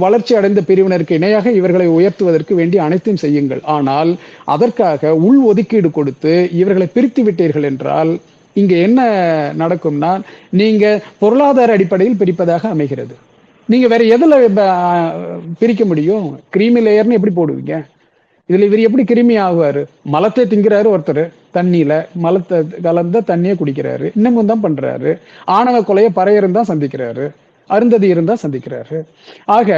வளர்ச்சி அடைந்த பிரிவினருக்கு இணையாக இவர்களை உயர்த்துவதற்கு வேண்டிய அனைத்தையும் செய்யுங்கள். ஆனால் அதற்காக உள் ஒதுக்கீடு கொடுத்து இவர்களை பிரித்து விட்டீர்கள் என்றால் இங்க என்ன நடக்கும்னா, நீங்க பொருளாதார அடிப்படையில் பிரிப்பதாக அமைகிறது. நீங்க வேற எதுல பிரிக்க முடியும்? கிரீமி லேயர்னு எப்படி போடுவீங்க? இதுல இவர் எப்படி கிருமி ஆகுவாரு? மலத்தை திங்கிறாரு ஒருத்தர், தண்ணியில மலத்தை கலந்த தண்ணியை குடிக்கிறாரு, இன்னமும் தான் பண்றாரு. ஆணவ கொலைய பறையரும் தான் சந்திக்கிறாரு, அருந்ததி இருந்தா சந்திக்கிறாரு. ஆக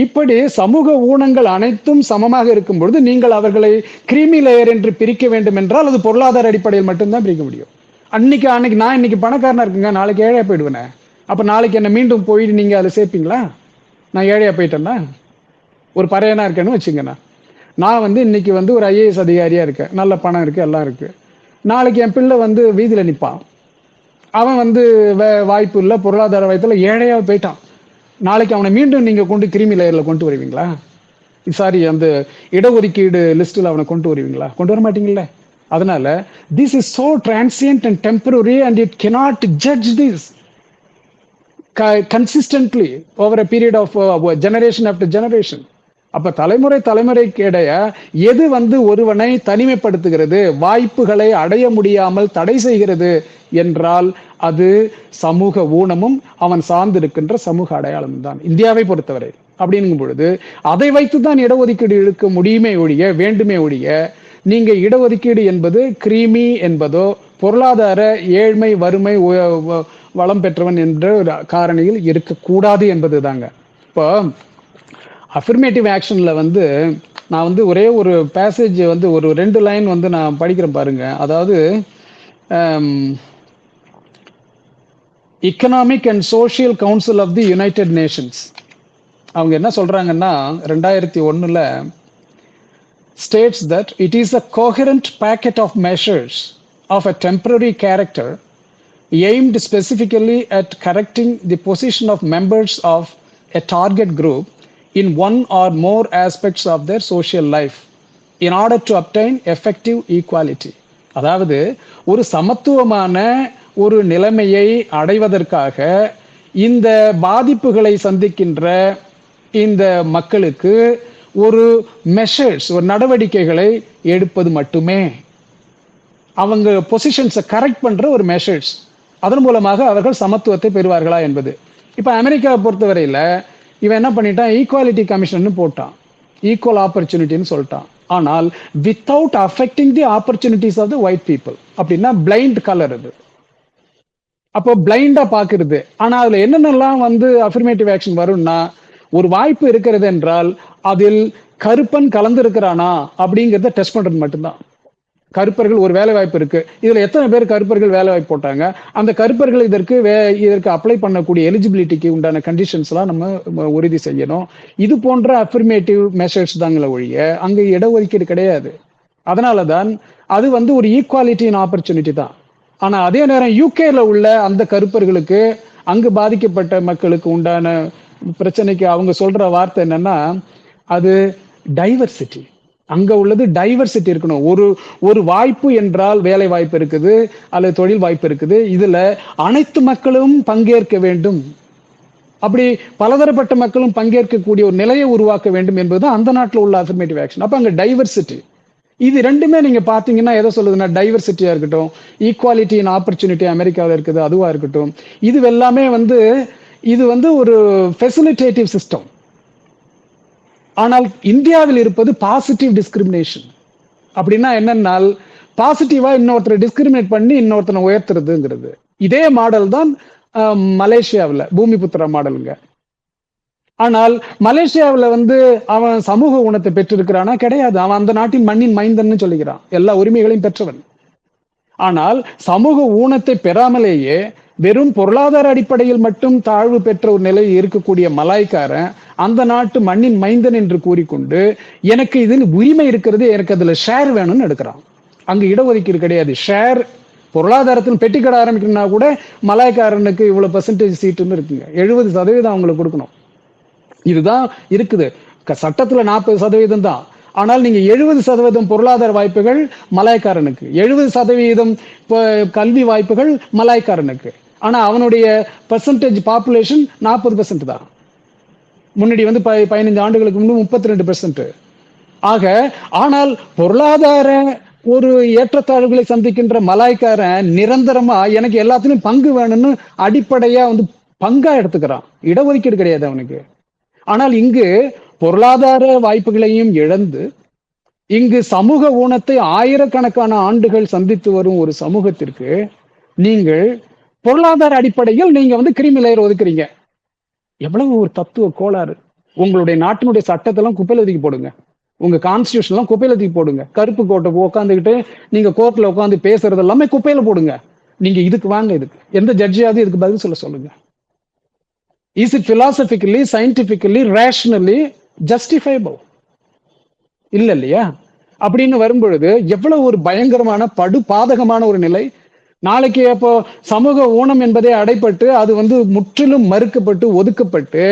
இப்படி சமூக ஊனங்கள் அனைத்தும் சமமாக இருக்கும் பொழுது நீங்கள் அவர்களை கிரீமி லேயர் என்று பிரிக்க வேண்டும் என்றால் அது பொருளாதார அடிப்படையில் மட்டும்தான் பிரிக்க முடியும். அன்னைக்கு நான் இன்னைக்கு பணக்காரனா இருக்குங்க, நாளைக்கு ஏழையா போயிடுவேனே. அப்ப நாளைக்கு என்ன மீண்டும் போயிட்டு நீங்க அதை சேர்ப்பீங்களா? நான் ஏழையா போயிட்டேன்னா, ஒரு பறையனா இருக்கேன்னு வச்சுங்கண்ணா, நான் வந்து இன்னைக்கு வந்து ஒரு IAS அதிகாரியா இருக்கேன், நல்ல பணம் இருக்கு, எல்லாம் இருக்கு. நாளைக்கு என் பிள்ளை வந்து வீதியில நிற்பான், அவன் வந்து வாய்ப்பு இல்லை, பொருளாதார வாய்ப்புல ஏழையா போயிட்டான். நாளைக்கு அவனை மீண்டும் நீங்க கொண்டு கிரிமி லேயர்ல கொண்டு வருவீங்களா? சாரி, அந்த இடஒதுக்கீடு லிஸ்ட்ல அவனை கொண்டு வருவீங்களா? கொண்டு வர மாட்டீங்கல்ல. அதனால this is so transient and temporary and it cannot judge this consistently over a period of generation after generation. அப்ப தலைமுறைக்கு இடைய எது வந்து ஒருவனை தனிமைப்படுத்துகிறது, வாய்ப்புகளை அடைய முடியாமல் தடை செய்கிறது என்றால் அது சமூக ஊனமும் அவன் சார்ந்திருக்கின்ற சமூக அடையாளம் தான் இந்தியாவை பொறுத்தவரை. அப்படிங்கும் பொழுது அதை வைத்துதான் இடஒதுக்கீடு எடுக்க முடியுமே ஒழிய, வேண்டுமே ஒழிய, நீங்க இடஒதுக்கீடு என்பது கிரீமி என்பதோ பொருளாதார ஏழ்மை வறுமை வளம் பெற்றவன் என்ற ஒரு காரணியில் இருக்கக்கூடாது என்பது தாங்க. இப்போ அஃபர்மேட்டிவ் ஆக்ஷன்ல வந்து நான் வந்து ஒரே ஒரு பேசேஜ் வந்து ஒரு 2 லைன் வந்து நான் படிக்கிறேன் பாருங்க. அதாவது economic and social council of the United Nations அவங்க என்ன சொல்றாங்கன்னா, 2001 states that it is a coherent packet of measures of a temporary character aimed specifically at correcting the position of members of a target group in one or more aspects of their social life in order to obtain effective equality. அதாவது ஒரு சமத்துவமான ஒரு நிலைமையை அடைவதற்காக இந்த பாதிப்புகளை சந்திக்கின்ற இந்த மக்களுக்கு ஒரு மெஷர்ஸ், ஒரு நடவடிக்கைகளை எடுப்பது மட்டுமே, அவங்க பொசிஷன்ஸை கரெக்ட் பண்ற ஒரு மெஷர்ஸ், அதன் மூலமாக அவர்கள் சமத்துவத்தை பெறுவார்களா என்பது. இப்ப அமெரிக்காவை பொறுத்தவரையில இவன் என்ன பண்ணிட்டான், ஈக்குவாலிட்டி கமிஷன் போட்டான், ஈக்குவல் ஆப்பர்ச்சுனிட்டின்னு சொல்லிட்டான். ஆனால் without affecting the opportunities of the white people. அப்படின்னா பிளைண்ட் கலர் அது. அப்போ பிளைண்டா பாக்குறது. ஆனா அதுல என்னென்னலாம் வந்து அஃபர்மேட்டிவ் ஆக்ஷன் வரும்னா, ஒரு வாய்ப்பு இருக்கிறது என்றால் அதில் கருப்பன் கலந்து இருக்கிறானா அப்படிங்கிறத டெஸ்ட் பண்றது மட்டும்தான். கருப்பர்கள் ஒரு வேலை வாய்ப்பு இருக்கு, இதுல எத்தனை பேர் கருப்பர்கள் வேலை வாய்ப்பு போட்டாங்க, அந்த கருப்பர்கள் இதற்கு அப்ளை பண்ணக்கூடிய எலிஜிபிலிட்டிக்கு உண்டான கண்டிஷன்ஸ் எல்லாம் நம்ம உறுதி செய்யணும். இது போன்ற அஃபர்மேட்டிவ் மெஷர்ஸ் தாங்கள ஒழிய அங்க இடஒதுக்கீடு கிடையாது. அதனாலதான் அது வந்து ஒரு ஈக்குவாலிட்டி இன் ஆப்பர்ச்சுனிட்டி தான். ஆனா அதே நேரம் யூகேல உள்ள அந்த கருப்பர்களுக்கு, அங்கு பாதிக்கப்பட்ட மக்களுக்கு உண்டான பிரச்சனைக்கு அவங்க சொல்ற வார்த்தை என்னன்னா, அது டைவர்சிட்டி. அங்க உள்ளது டைவர்சிட்டி இருக்கணும். ஒரு வாய்ப்பு என்றால் வேலை வாய்ப்பு இருக்குது அல்லது தொழில் வாய்ப்பு இருக்குது. இதுல அனைத்து மக்களும் பங்கேற்க வேண்டும். அப்படி பலதரப்பட்ட மக்களும் பங்கேற்கக்கூடிய ஒரு நிலையை உருவாக்க வேண்டும் என்பது அந்த நாட்டில் உள்ள அஃபர்மேட்டிவ் ஆக்ஷன். அப்ப அங்க டைவர்சிட்டி. இது ரெண்டுமே நீங்க பாத்தீங்கன்னா எதை சொல்லுதுன்னா, டைவர்சிட்டியா இருக்கட்டும், ஈக்குவாலிட்டி இன் ஆப்பர்ச்சுனிட்டி அமெரிக்காவில் இருக்குது அதுவா இருக்கட்டும், இது எல்லாமே இது ஒரு ஃபெசிலிட்டேட்டிவ் சிஸ்டம். ஆனால் இந்தியாவில் இருப்பது பாசிட்டிவ் டிஸ்கிரிமினேஷன். அப்படின்னா என்னன்னால், பாசிட்டிவா இன்னொருத்தரை டிஸ்கிரிமினேட் பண்ணி இன்னொருத்தனை உயர்த்துறதுங்கிறது. இதே மாடல் தான் மலேசியாவில் பூமிபுத்திரா மாடலுங்க. ஆனால் மலேசியாவில் அவன் சமூக ஊனத்தை பெற்றிருக்கிறானா? கிடையாது. அவன் அந்த நாட்டின் மண்ணின் மைந்தன்னு சொல்லிக்கிறான், எல்லா உரிமைகளையும் பெற்றவன். ஆனால் சமூக ஊனத்தை பெறாமலேயே வெறும் பொருளாதார அடிப்படையில் மட்டும் தாழ்வு பெற்ற ஒரு நிலையில் இருக்கக்கூடிய மலாய்க்காரன் அந்த நாட்டு மண்ணின் மைந்தன் என்று கூறிக்கொண்டு எனக்கு இதில் உரிமை இருக்கிறது, எனக்கு அதுல ஷேர் வேணும்னு எடுக்கிறான். அங்க இடஒதுக்கீடு கிடையாது. ஷேர் பொருளாதாரத்தில் பெட்டி கடை ஆரம்பிக்கணும்னா கூட மலாய்க்காரனுக்கு இவ்வளவு பெர்சன்டேஜ் சீட்டுன்னு இருக்குங்க. 70% அவங்களுக்கு கொடுக்கணும். இதுதான் இருக்குது. சட்டத்துல 40% தான். ஆனால் நீங்க 70% பொருளாதார வாய்ப்புகள் மலாய்க்காரனுக்கு, 70% கல்வி வாய்ப்புகள் மலாய்க்காரனுக்கு. ஆனா அவனுடைய பெர்சன்டேஜ் பாப்புலேஷன் 40% தான். முன்னாடி 15 ஆண்டுகளுக்கு முன்பு 32%. ஆக ஆனால் பொருளாதார ஒரு ஏற்றத்தாழ்வுகளை சந்திக்கின்ற மலாய்க்காரன் நிரந்தரமா எனக்கு எல்லாத்துலயும் பங்கு வேணும்னு அடிப்படையா பங்கா எடுத்துக்கிறான். இடஒதுக்கீடு கிடையாது அவனுக்கு. ஆனால் இங்கு பொருளாதார வாய்ப்புகளையும் இழந்து இங்கு சமூக ஊனத்தை ஆயிரக்கணக்கான ஆண்டுகள் சந்தித்து வரும் ஒரு சமூகத்திற்கு நீங்கள் பொருளாதார அடிப்படையில் நீங்க கிரீமி லேயர் ஒதுக்குறீங்க. எவ்வளவு ஒரு தத்துவ கோளாறு. உங்களுடைய நாட்டினுடைய சட்டத்தெல்லாம் குப்பையில தூக்கி போடுங்க. உங்க கான்ஸ்டியூஷன் எல்லாம் குப்பையில தூக்கி போடுங்க. கருப்பு கோட்டை உட்காந்துக்கிட்டு நீங்க கோர்ட்ல உட்காந்து பேசுறது எல்லாமே குப்பையில போடுங்க. நீங்க இதுக்கு வாங்க. இதுக்கு எந்த ஜட்ஜியாவது இதுக்கு பதில் சொல்லுங்க. Is it philosophically, scientifically, rationally justifiable? இல்லையா? அப்படின்னு வரும்பொழுது எவ்வளவு ஒரு பயங்கரமான படு பாதகமான ஒரு நிலை. நாளைக்கு அப்போ சமூக ஊனம் என்பதே அடைப்பட்டு அது முற்றிலும் மறுக்கப்பட்டு ஒதுக்கப்பட்டு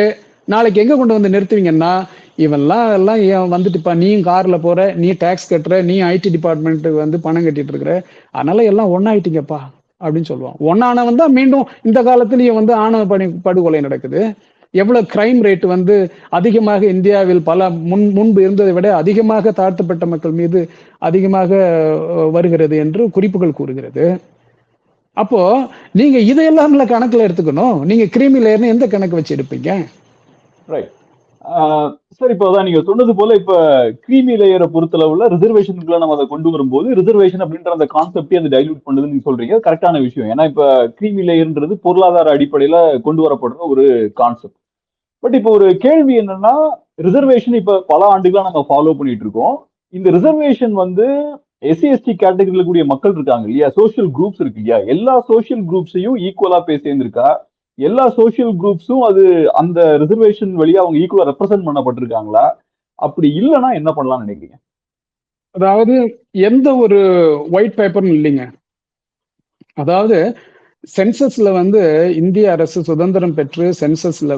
நாளைக்கு எங்க கொண்டு நிறுத்துவீங்கன்னா, இவெல்லாம் எல்லாம் வந்துட்டுப்பா, நீயும் கார்ல போற, நீ டாக்ஸ் கட்டுற, நீ ஐடி டிபார்ட்மெண்ட் பணம் கட்டிட்டு இருக்கிற, அதனால எல்லாம் ஒன்னாயிட்டீங்கப்பா அப்படின்னு சொல்லுவான். ஒன்னானவன் தான் மீண்டும் இந்த காலத்திலேயே ஆணவ படுகொலை நடக்குது. எவ்வளவு கிரைம் ரேட் அதிகமாக இந்தியாவில் முன்பு இருந்ததை விட அதிகமாக தாழ்த்தப்பட்ட மக்கள் மீது அதிகமாக வருகிறது என்று குறிப்புகள் கூறுகிறது. அப்போ நீங்க இதையெல்லாம் கணக்குல எடுத்துக்கணும். நீங்க கிரீமி லேயர்னு எந்த கணக்கு வச்சு எடுப்பீங்க? ரைட். சார், இப்போதான் நீங்க சொன்னது போல இப்ப கிரீமி லேயரை பொறுத்தளவுல ரிசர்வேஷனுக்குள்ள நம்ம அதை கொண்டு வரும்போது ரிசர்வேஷன் அப்படின்ற அந்த கான்செப்டே அதை டைல்யூட் பண்ணுதுன்னு நீங்க சொல்றீங்க. கரெக்டான விஷயம். ஏன்னா இப்ப கிரீமி லேயர்ன்றது பொருளாதார அடிப்படையில கொண்டு வரப்படுற ஒரு கான்செப்ட். பட் இப்போ ஒரு கேள்வி என்னன்னா, ரிசர்வேஷன் இப்ப பல ஆண்டுகளா நம்ம ஃபாலோ பண்ணிட்டு இருக்கோம். இந்த ரிசர்வேஷன் எஸ்சி எஸ்டி கேட்டகரியில கூடிய மக்கள் இருக்காங்க இல்லையா, சோசியல் குரூப்ஸ் இருக்கு இல்லையா, எல்லா சோசியல் குரூப்ஸையும் ஈக்குவலா போய் சேர்ந்திருக்கா? எல்லா சோசியல் குரூப்ஸும் அது அந்த ரிசர்வேஷன் வழியா அவங்க ஈக்குவலா ரெப்ரசென்ட் பண்ணப்பட்டிருக்காங்களா? அப்படி இல்லைன்னா என்ன பண்ணலாம்னு நினைக்கிறீங்க? அதாவது எந்த ஒரு ஒயிட் பேப்பரும் இல்லைங்க. அதாவது சென்சஸ்ல இந்திய அரசு சுதந்திரம் பெற்று சென்சஸ்ல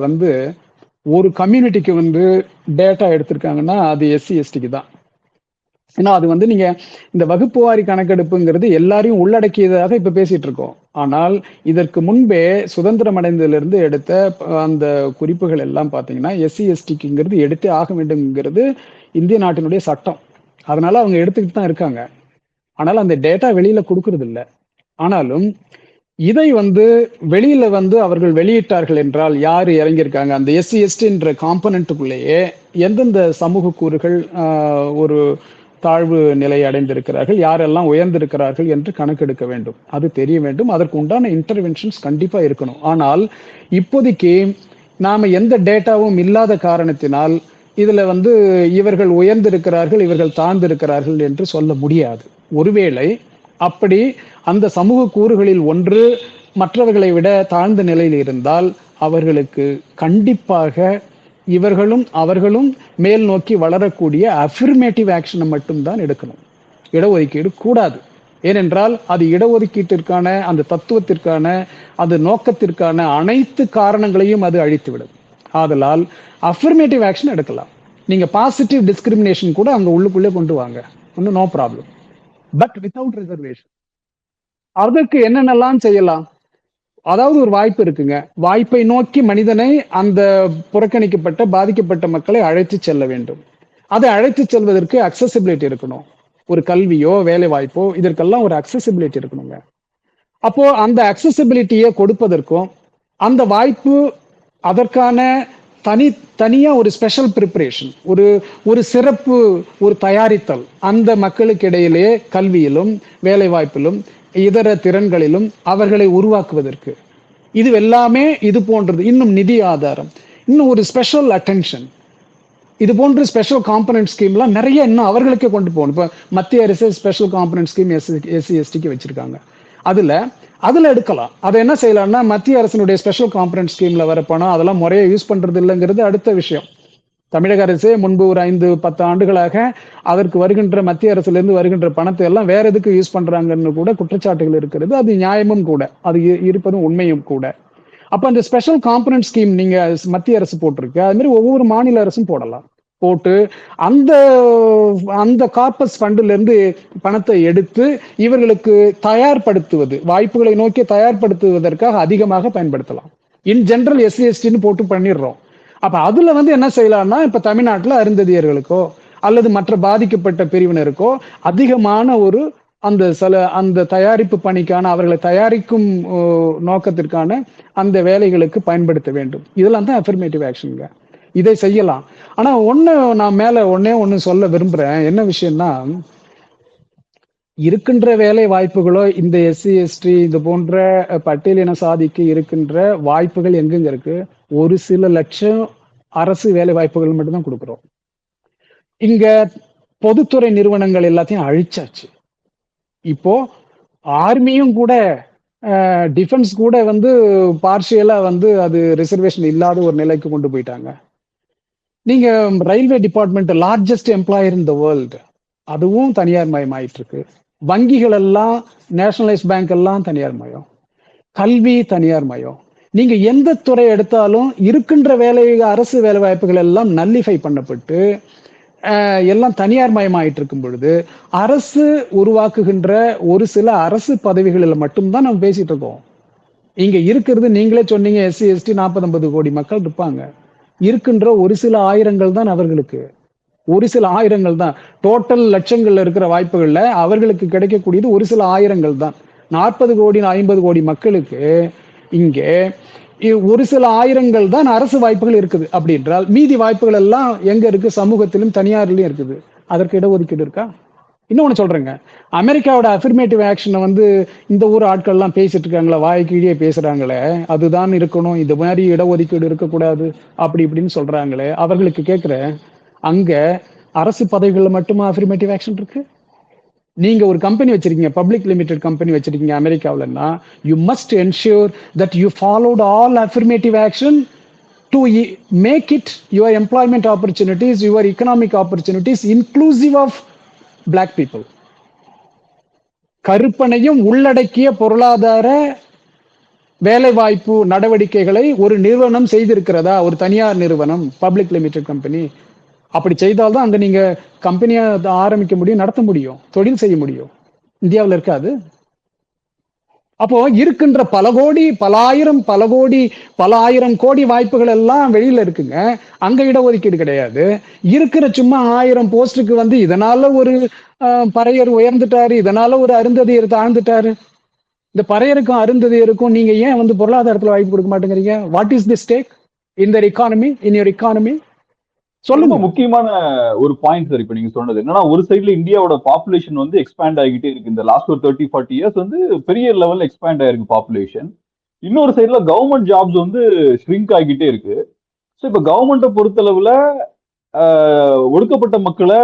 ஒரு கம்யூனிட்டிக்கு டேட்டா எடுத்திருக்காங்கன்னா அது எஸ்சி எஸ்டிக்கு தான். ஏன்னா அது நீங்க இந்த வகுப்பு வாரி கணக்கெடுப்புங்கிறது எல்லாரையும் உள்ளடக்கியதாக இப்ப பேசிட்டு இருக்கோம். ஆனால் இதற்கு முன்பே சுதந்திரம் அடைந்ததிலிருந்து எடுத்த அந்த குறிப்புகள் எல்லாம் பாத்தீங்கன்னா எஸ்சி எஸ்டிக்குங்கிறது எடுத்தே ஆக வேண்டும்ங்கிறது இந்திய நாட்டினுடைய சட்டம். அதனால அவங்க எடுத்துக்கிட்டு தான் இருக்காங்க. ஆனால் அந்த டேட்டா வெளியில கொடுக்கறது இல்லை. ஆனாலும் இதை வெளியில அவர்கள் வெளியிட்டார்கள் என்றால் யாரு இறங்கியிருக்காங்க, அந்த எஸ்சி எஸ்டின்ற காம்பனண்ட்டுக்குள்ளேயே எந்தெந்த சமூக கூறுகள் ஒரு தாழ்வு நிலை அடைந்திருக்கிறார்கள், யாரெல்லாம் உயர்ந்திருக்கிறார்கள் என்று கணக்கெடுக்க வேண்டும். அது தெரிய வேண்டும். அதற்கு உண்டான இன்டர்வென்ஷன்ஸ் கண்டிப்பா இருக்கணும். ஆனால் இப்போதைக்கு நாம எந்த டேட்டாவும் இல்லாத காரணத்தினால் இதுல இவர்கள் உயர்ந்திருக்கிறார்கள், இவர்கள் தாழ்ந்திருக்கிறார்கள் என்று சொல்ல முடியாது. ஒருவேளை அப்படி அந்த சமூக கூறுகளில் ஒன்று மற்றவர்களை விட தாழ்ந்த நிலையில் இருந்தால் அவர்களுக்கு கண்டிப்பாக இவர்களும் அவர்களும் மேல் நோக்கி வளரக்கூடிய அஃபர்மேட்டிவ் ஆக்ஷனை மட்டும்தான் எடுக்கணும். இடஒதுக்கீடு கூடாது. ஏனென்றால் அது இடஒதுக்கீட்டிற்கான அந்த தத்துவத்திற்கான அந்த நோக்கத்திற்கான அனைத்து காரணங்களையும் அது அழித்துவிடும். ஆதலால் அஃபர்மேட்டிவ் ஆக்ஷன் எடுக்கலாம். நீங்க பாசிட்டிவ் டிஸ்கிரிமினேஷன் கூட அங்க உள்ளுக்குள்ளே கொண்டு வாங்க, ஒன்றும் no problem. But without reservation. அதற்கு என்னென்னலாம் செய்யலாம்? அதாவது ஒரு வாய்ப்பு இருக்குங்க. வாய்ப்பை நோக்கி மனிதனை அந்த புறக்கணிக்கப்பட்ட பாதிக்கப்பட்ட மக்களை அழைத்து செல்ல வேண்டும். அதை அழைத்து செல்வதற்கு அக்சசிபிலிட்டி இருக்கணும். ஒரு கல்வியோ வேலை வாய்ப்போ இதற்கெல்லாம் ஒரு அக்சசிபிலிட்டி இருக்கணுங்க. அப்போ அந்த அக்சசிபிலிட்டியை கொடுப்பதற்கும் அந்த வாய்ப்பு அதற்கான தனியா ஒரு ஸ்பெஷல் ப்ரிப்பரேஷன், ஒரு சிறப்பு ஒரு தயாரித்தல் அந்த மக்களுக்கு இடையிலே கல்வியிலும் வேலை வாய்ப்பிலும் இதர திறன்களிலும் அவர்களை உருவாக்குவதற்கு இது எல்லாமே இது போன்றது. இன்னும் நிதி ஆதாரம், இன்னும் ஒரு ஸ்பெஷல் அட்டென்ஷன், இது போன்ற ஸ்பெஷல் காம்பனன்ட் ஸ்கீம்லாம் நிறைய இன்னும் அவர்களுக்கே கொண்டு போகணும். இப்போ மத்திய அரசு ஸ்பெஷல் காம்பனன்ட் ஸ்கீம் எஸ்சி எஸ்டிக்கு வச்சிருக்காங்க. அதுல எடுக்கலாம். அதை என்ன செய்யலாம்னா மத்திய அரசினுடைய ஸ்பெஷல் காம்பனன்ட் ஸ்கீம்ல வர பணம் அதெல்லாம் முறையை யூஸ் பண்றது இல்லைங்கிறது அடுத்த விஷயம். தமிழக அரசே முன்பு ஒரு 5-10 ஆண்டுகளாக அதற்கு வருகின்ற மத்திய அரசிலிருந்து வருகின்ற பணத்தை எல்லாம் வேற எதுக்கு யூஸ் பண்றாங்கன்னு கூட குற்றச்சாட்டுகள் இருக்கிறது. அது நியாயமும் கூட, அது இருப்பதும் உண்மையும் கூட. அப்ப அந்த ஸ்பெஷல் காம்பனன்ட் ஸ்கீம் நீங்க மத்திய அரசு போட்டிருக்கு, அது மாதிரி ஒவ்வொரு மாநில அரசும் போடலாம். போட்டு அந்த கார்பஸ் ஃபண்டில் இருந்து பணத்தை எடுத்து இவர்களுக்கு தயார்படுத்துவது, வாய்ப்புகளை நோக்கி தயார்படுத்துவதற்காக அதிகமாக பயன்படுத்தலாம். இன் ஜெனரல் எஸ்சி எஸ்டின்னு போட்டு பண்ணிடுறோம். அப்ப அதுல என்ன செய்யலாம்னா இப்ப தமிழ்நாட்டுல அருந்ததியர்களுக்கோ அல்லது மற்ற பாதிக்கப்பட்ட பிரிவினருக்கோ அதிகமான ஒரு அந்த தயாரிப்பு பணிக்கான அவர்களை தயாரிக்கும் நோக்கத்திற்கான அந்த வேலைகளுக்கு பயன்படுத்த வேண்டும். இதெல்லாம் தான் அஃபர்மேட்டிவ் ஆக்ஷனுங்க. இதை செய்யலாம். ஆனா நான் மேல ஒண்ணு சொல்ல விரும்புறேன். என்ன விஷயம்னா, இருக்கின்ற வேலை வாய்ப்புகளோ இந்த எஸ்சி எஸ்டி இது போன்ற பட்டியலின சாதிக்கு இருக்கின்ற வாய்ப்புகள் எங்கெங்க இருக்கு? ஒரு சில லட்சம் அரசு வேலை வாய்ப்புகள் மட்டும்தான் கொடுக்குறோம். இங்க பொதுத்துறை நிறுவனங்கள் எல்லாத்தையும் அழிச்சாச்சு. இப்போ ஆர்மியும் கூட டிஃபென்ஸ் கூட பார்ஷியலா அது ரிசர்வேஷன் இல்லாத ஒரு நிலைக்கு கொண்டு போயிட்டாங்க. நீங்க railway department largest employer in the world, அதுவும் தனியார் மயம் ஆயிட்டு இருக்கு. வங்கிகள் எல்லாம், நேஷனலைஸ் பேங்க் எல்லாம் தனியார் மயம், கல்வி தனியார் மயம். நீங்க எந்த துறை எடுத்தாலும் இருக்கின்ற அரசு வேலை வாய்ப்புகள் எல்லாம் நல்லிஃபை பண்ணப்பட்டு எல்லாம் தனியார் மயமாயிட்டு இருக்கும் பொழுது அரசு உருவாக்குகின்ற ஒரு சில அரசு பதவிகளில் மட்டும்தான் நம்ம பேசிட்டு இருக்கோம். இங்க இருக்கிறது நீங்களே சொன்னீங்க, எஸ்சி எஸ்டி 40-50 கோடி மக்கள் இருப்பாங்க. இருக்கின்ற ஒரு சில ஆயிரங்கள் தான் அவர்களுக்கு, ஒரு சில ஆயிரங்கள் தான். டோட்டல் லட்சங்கள்ல இருக்கிற வாய்ப்புகள்ல அவர்களுக்கு கிடைக்கக்கூடியது ஒரு சில ஆயிரங்கள் தான். 40 கோடி 50 கோடி மக்களுக்கு இங்கே ஒரு சில ஆயிரங்கள் தான் அரசு வாய்ப்புகள் இருக்குது. அப்படி என்றால் மீதி வாய்ப்புகள் எல்லாம் எங்க இருக்கு? சமூகத்திலும் தனியார்லயும் இருக்குது. அதற்கு இடஒதுக்கீடு இருக்கா? இன்னொன்னு சொல்றேங்க, அமெரிக்காவோட அஃபர்மேட்டிவ் ஆக்ஷனை இந்த ஊர் ஆட்கள் எல்லாம் பேசிட்டு இருக்காங்களா, வாய்க்கீழே பேசுறாங்களே, அதுதான் இருக்கணும், இது மாதிரி இடஒதுக்கீடு இருக்கக்கூடாது அப்படி இப்படின்னு சொல்றாங்களே, அவர்களுக்கு கேட்கிறேன், அங்க அரசு பதவிகள் மட்டுமா அஃபர்மேட்டிவ் ஆக்ஷன் இருக்கு? நீங்க ஒரு கம்பெனி வச்சிருக்கீங்க, பப்ளிக் லிமிடெட் கம்பெனி வச்சிருக்கீங்க அமெரிக்காவிலன்னா, you must ensure that you followed all affirmative action to make it your employment opportunities, your economic opportunities inclusive of black people. கருப்பனையும் உள்ளடக்கிய பொருளாதார வேலை வாய்ப்பு நடவடிக்கைகளை ஒரு நிறுவனம் செய்திருக்கிறதா? ஒரு தனியார் நிறுவனம், பப்ளிக் லிமிடெட் கம்பெனி அப்படி செய்தால்தான் அங்க நீங்க கம்பெனியை ஆரம்பிக்க முடியும், நடத்த முடியும், தொழில் செய்ய முடியும். இந்தியாவில் இருக்காது. அப்போ இருக்கின்ற பல ஆயிரம் கோடி வாய்ப்புகள் எல்லாம் வெளியில இருக்குங்க. அங்க இடஒதுக்கீடு கிடையாது. இருக்கிற சும்மா 1000 போஸ்டுக்கு இதனால ஒரு பறையர் உயர்ந்துட்டாரு, இதனால ஒரு அருந்ததியர் தாழ்ந்துட்டாரு. இந்த பறையருக்கும் அருந்ததியருக்கும் நீங்க ஏன் பொருளாதாரத்துல வாய்ப்பு கொடுக்க மாட்டேங்கிறீங்க? What is the stake in the economy, in your economy? சொல்லுங்க. முக்கியமான ஒரு பாயிண்ட் சார். இப்ப நீங்க சொன்னது என்னன்னா, ஒரு சைடுல இந்தியாவோட பாப்புலேஷன் எக்ஸ்பேண்ட் ஆகிட்டே இருக்கு. இந்த லாஸ்ட் ஒரு 30-40 இயர்ஸ் பெரிய லெவல்ல எக்ஸ்பேண்ட் ஆயிருக்கு பாப்புலேஷன். இன்னொரு சைடுல கவர்மெண்ட் ஜாப்ஸ் ஷ்ரிங்க் ஆகிட்டே இருக்கு. ஸோ இப்ப கவர்மெண்ட்டை பொறுத்தளவுல ஒடுக்கப்பட்ட மக்களை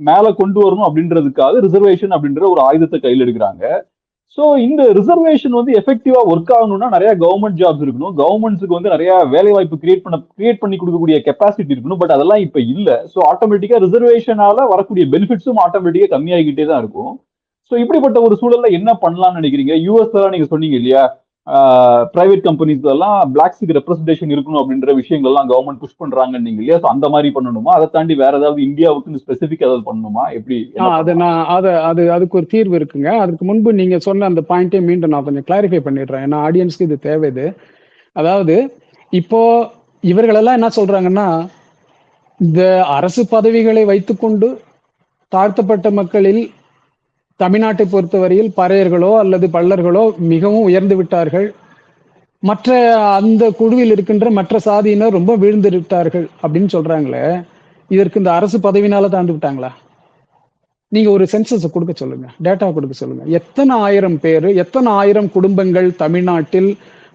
மேல கொண்டு வரணும் அப்படின்றதுக்காக ரிசர்வேஷன் அப்படின்ற ஒரு ஆயுதத்தை கையில் எடுக்கிறாங்க. ஸோ இந்த ரிசர்வேஷன் எஃபெக்டிவா ஒர்க் ஆகணும்னா நிறைய கவர்மெண்ட் ஜாப்ஸ் இருக்கணும், கவர்மெண்ட்ஸுக்கு நிறைய வேலை வாய்ப்பு கிரியேட் பண்ணி கொடுக்கக்கூடிய கெப்பாசிட்டி இருக்கணும். பட் அதெல்லாம் இப்ப இல்ல. ஸோ ஆட்டோமேட்டிக்கா ரிசர்வேஷனால வரக்கூடிய பெனிஃபிட்ஸும் ஆட்டோமேட்டிக்கா கம்மியாகிட்டே தான் இருக்கும். ஸோ இப்படிப்பட்ட ஒரு சூழல்ல என்ன பண்ணலாம்னு நினைக்கிறீங்க? யூஎஸ் நீங்க சொன்னீங்க இல்லையா, பிரைவேட் கம்பெனிஸ் எல்லாம் பிளாக்ஸுக்கு ரெப்ரஸன்டேஷன் இருக்கணும் அப்படின்ற விஷயங்கள் எல்லாம் கவர்மெண்ட் புஷ் பண்றாங்கன்னு நீங்க இல்லையா? அந்த மாதிரி பண்ணணுமா? அதை தாண்டி வேற ஏதாவது இந்தியாவுக்கு ஸ்பெசிபிக் ஏதாவது பண்ணணுமா? எப்படி? அதுக்கு ஒரு தீர்வு இருக்குங்க. அதுக்கு முன்பு நீங்க சொன்ன அந்த பாயிண்டே மீண்டும் நான் கொஞ்சம் கிளாரிஃபை பண்ணிடுறேன். ஏன்னா ஆடியன்ஸ்க்கு இது தேவை. அதாவது இப்போ இவர்களெல்லாம் என்ன சொல்றாங்கன்னா, இந்த அரசு பதவிகளை வைத்துக்கொண்டு தாழ்த்தப்பட்ட மக்களில் தமிழ்நாட்டை பொறுத்தவரையில் பறையர்களோ அல்லது பள்ளர்களோ மிகவும் உயர்ந்து விட்டார்கள், மற்ற அந்த குழுவில் இருக்கின்ற மற்ற சாதியினர் ரொம்ப வீழ்ந்து விட்டார்கள் அப்படின்னு சொல்றாங்களே, இதற்கு இந்த அரசு பதவினால தாண்டி விட்டாங்களா? நீங்க ஒரு சென்சஸ் கொடுக்க சொல்லுங்க, டேட்டா கொடுக்க சொல்லுங்க. எத்தனை ஆயிரம் பேர், எத்தனை ஆயிரம் குடும்பங்கள் தமிழ்நாட்டில்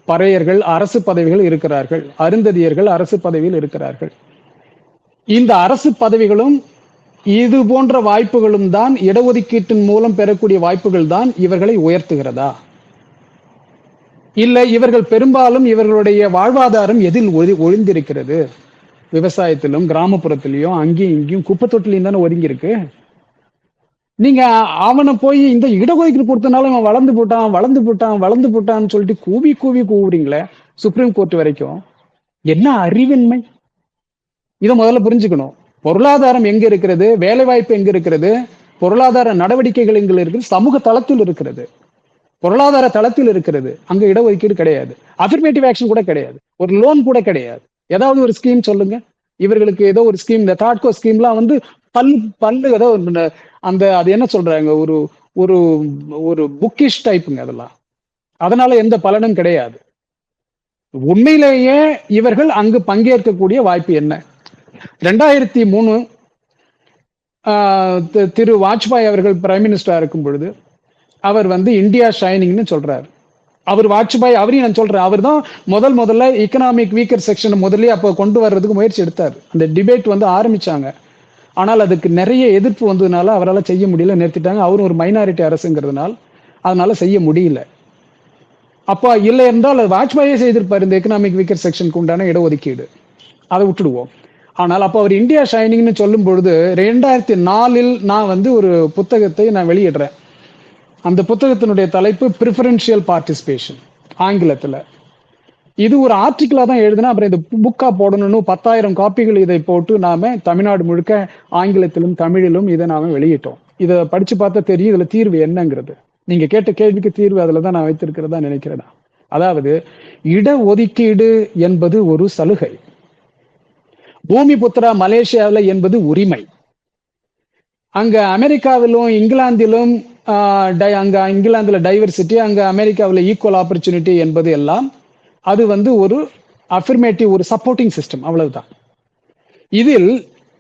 பறையர்கள் அரசு பதவிகள் இருக்கிறார்கள், அருந்ததியர்கள் அரசு பதவியில் இருக்கிறார்கள். இந்த அரசு பதவிகளும் இது போன்ற வாய்ப்புகளும் தான், இடஒதுக்கீட்டின் மூலம் பெறக்கூடிய வாய்ப்புகள் தான் இவர்களை உயர்த்துகிறதா? இல்லை இவர்கள் பெரும்பாலும் இவர்களுடைய வாழ்வாதாரம் எதில் ஒழிந்திருக்கிறது? விவசாயத்திலும் கிராமப்புறத்திலையும் அங்கேயும் இங்கேயும் குப்பை தொட்டிலையும் தானே ஒதுங்கி இருக்கு. நீங்க அவனை போய் இந்த இடஒதுக்கீடு பொறுத்தனால அவன் வளர்ந்து போட்டான்னு சொல்லிட்டு கூவி கூவுறீங்களே சுப்ரீம் கோர்ட் வரைக்கும். என்ன அறிவின்மை! இதை முதல்ல புரிஞ்சுக்கணும். பொருளாதாரம் எங்க இருக்கிறது, வேலை வாய்ப்பு எங்க இருக்கிறது, பொருளாதார நடவடிக்கைகள் எங்க இருக்கிறது, சமூக தளத்தில் இருக்கிறது, பொருளாதார தளத்தில் இருக்கிறது. அங்க இடஒதுக்கீடு கிடையாது, அஃபர்மேட்டிவ் ஆக்ஷன் கூட கிடையாது, ஒரு லோன் கூட கிடையாது. ஏதாவது ஒரு ஸ்கீம் சொல்லுங்க இவர்களுக்கு. ஏதோ ஒரு ஸ்கீம், இந்த தாட்கோ ஸ்கீம்லாம் வந்து பல்லு ஏதோ அந்த அது என்ன சொல்றாங்க, ஒரு ஒரு ஒரு புக்கிஷ் டைப்புங்க அதெல்லாம். அதனால எந்த பலனும் கிடையாது. உண்மையிலேயே இவர்கள் அங்கு பங்கேற்கக்கூடிய வாய்ப்பு என்ன? 2003 திரு வாஜ்பாய் அவர்கள் பிரைம் மினிஸ்டரா இருக்கும் பொழுது அவர் வந்து இந்தியா ஷைனிங்னு சொல்றாரு. அவர் வாஜ்பாய், அவரையும் நான் சொல்றேன், அவர் தான் முதல்ல எக்கனாமிக் வீக்கர் செக்ஷன் முதல்ல அப்போ கொண்டு வர்றதுக்கு முயற்சி எடுத்தார். அந்த டிபேட் வந்து ஆரம்பிச்சாங்க. ஆனால் அதுக்கு நிறைய எதிர்ப்பு வந்ததுனால அவரால் செய்ய முடியல, நிறுத்திட்டாங்க. அவரும் ஒரு மைனாரிட்டி அரசுங்கிறதுனால அதனால செய்ய முடியல. அப்போ இல்லை என்றால் வாஜ்பாயே செய்திருப்பார் இந்த எக்கனாமிக் வீக்கர் செக்ஷனுக்கு உண்டான இடஒதுக்கீடு. அதை விட்டுடுவோம். ஆனால் அப்போ அவர் இந்தியா ஷைனிங்னு சொல்லும் பொழுது 2004 நான் வந்து ஒரு புத்தகத்தை நான் வெளியிடுறேன். அந்த புத்தகத்தினுடைய தலைப்பு ப்ரிஃபரன்ஷியல் பார்ட்டிசிபேஷன் ஆங்கிலத்தில். இது ஒரு ஆர்டிகிளா தான் எழுதுனா, அப்புறம் இந்த புக்கா போடணும்னு 10,000 காப்பிகள் இதை போட்டு நாம தமிழ்நாடு முழுக்க ஆங்கிலத்திலும் தமிழிலும் இதை நாம வெளியிட்டோம். இதை படிச்சு பார்த்தா தெரியும் இதுல தீர்வு என்னங்கிறது. நீங்க கேட்ட கேள்விக்கு தீர்வு அதுல தான் நான் வைத்திருக்கிறதா நினைக்கிறேன். அதாவது இடஒதுக்கீடு என்பது ஒரு சலுகை, பூமி புத்திரா மலேசியாவில் என்பது உரிமை. அங்க அமெரிக்காவிலும் இங்கிலாந்திலும் அங்க இங்கிலாந்துல டைவர்சிட்டி, அங்க அமெரிக்காவில் ஈக்குவல் ஆப்பர்ச்சுனிட்டி என்பது எல்லாம் அது வந்து ஒரு அஃபர்மேட்டிவ், ஒரு சப்போர்ட்டிங் சிஸ்டம், அவ்வளவுதான். இதில்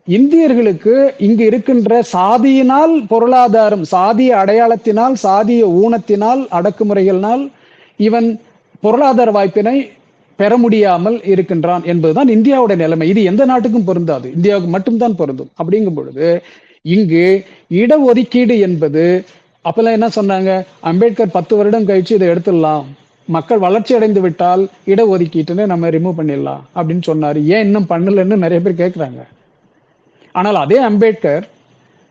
இந்தியர்களுக்கு இங்கு இருக்கின்ற சாதியினால் பொருளாதாரம், சாதிய அடையாளத்தினால், சாதிய ஊனத்தினால், அடக்குமுறைகளினால் இவன் பொருளாதார வாய்ப்பினை பெற முடியாமல் இருக்கின்றான் என்பதுதான் இந்தியாவுடைய நிலைமை. இது எந்த நாட்டுக்கும் பொருந்தாது, இந்தியாவுக்கு மட்டும்தான் பொருந்தும். அப்படிங்கும் பொழுது இங்கு இடஒதுக்கீடு என்பது, அப்பெல்லாம் என்ன சொன்னாங்க, அம்பேத்கர் 10 வருடம் கழிச்சு இதை எடுத்துடலாம், மக்கள் வளர்ச்சி அடைந்து விட்டால் இடஒதுக்கீட்டுன்னு நம்ம ரிமூவ் பண்ணிடலாம் அப்படின்னு சொன்னாரு. ஏன் இன்னும் பண்ணலன்னு நிறைய பேர் கேட்குறாங்க. ஆனால் அதே அம்பேத்கர்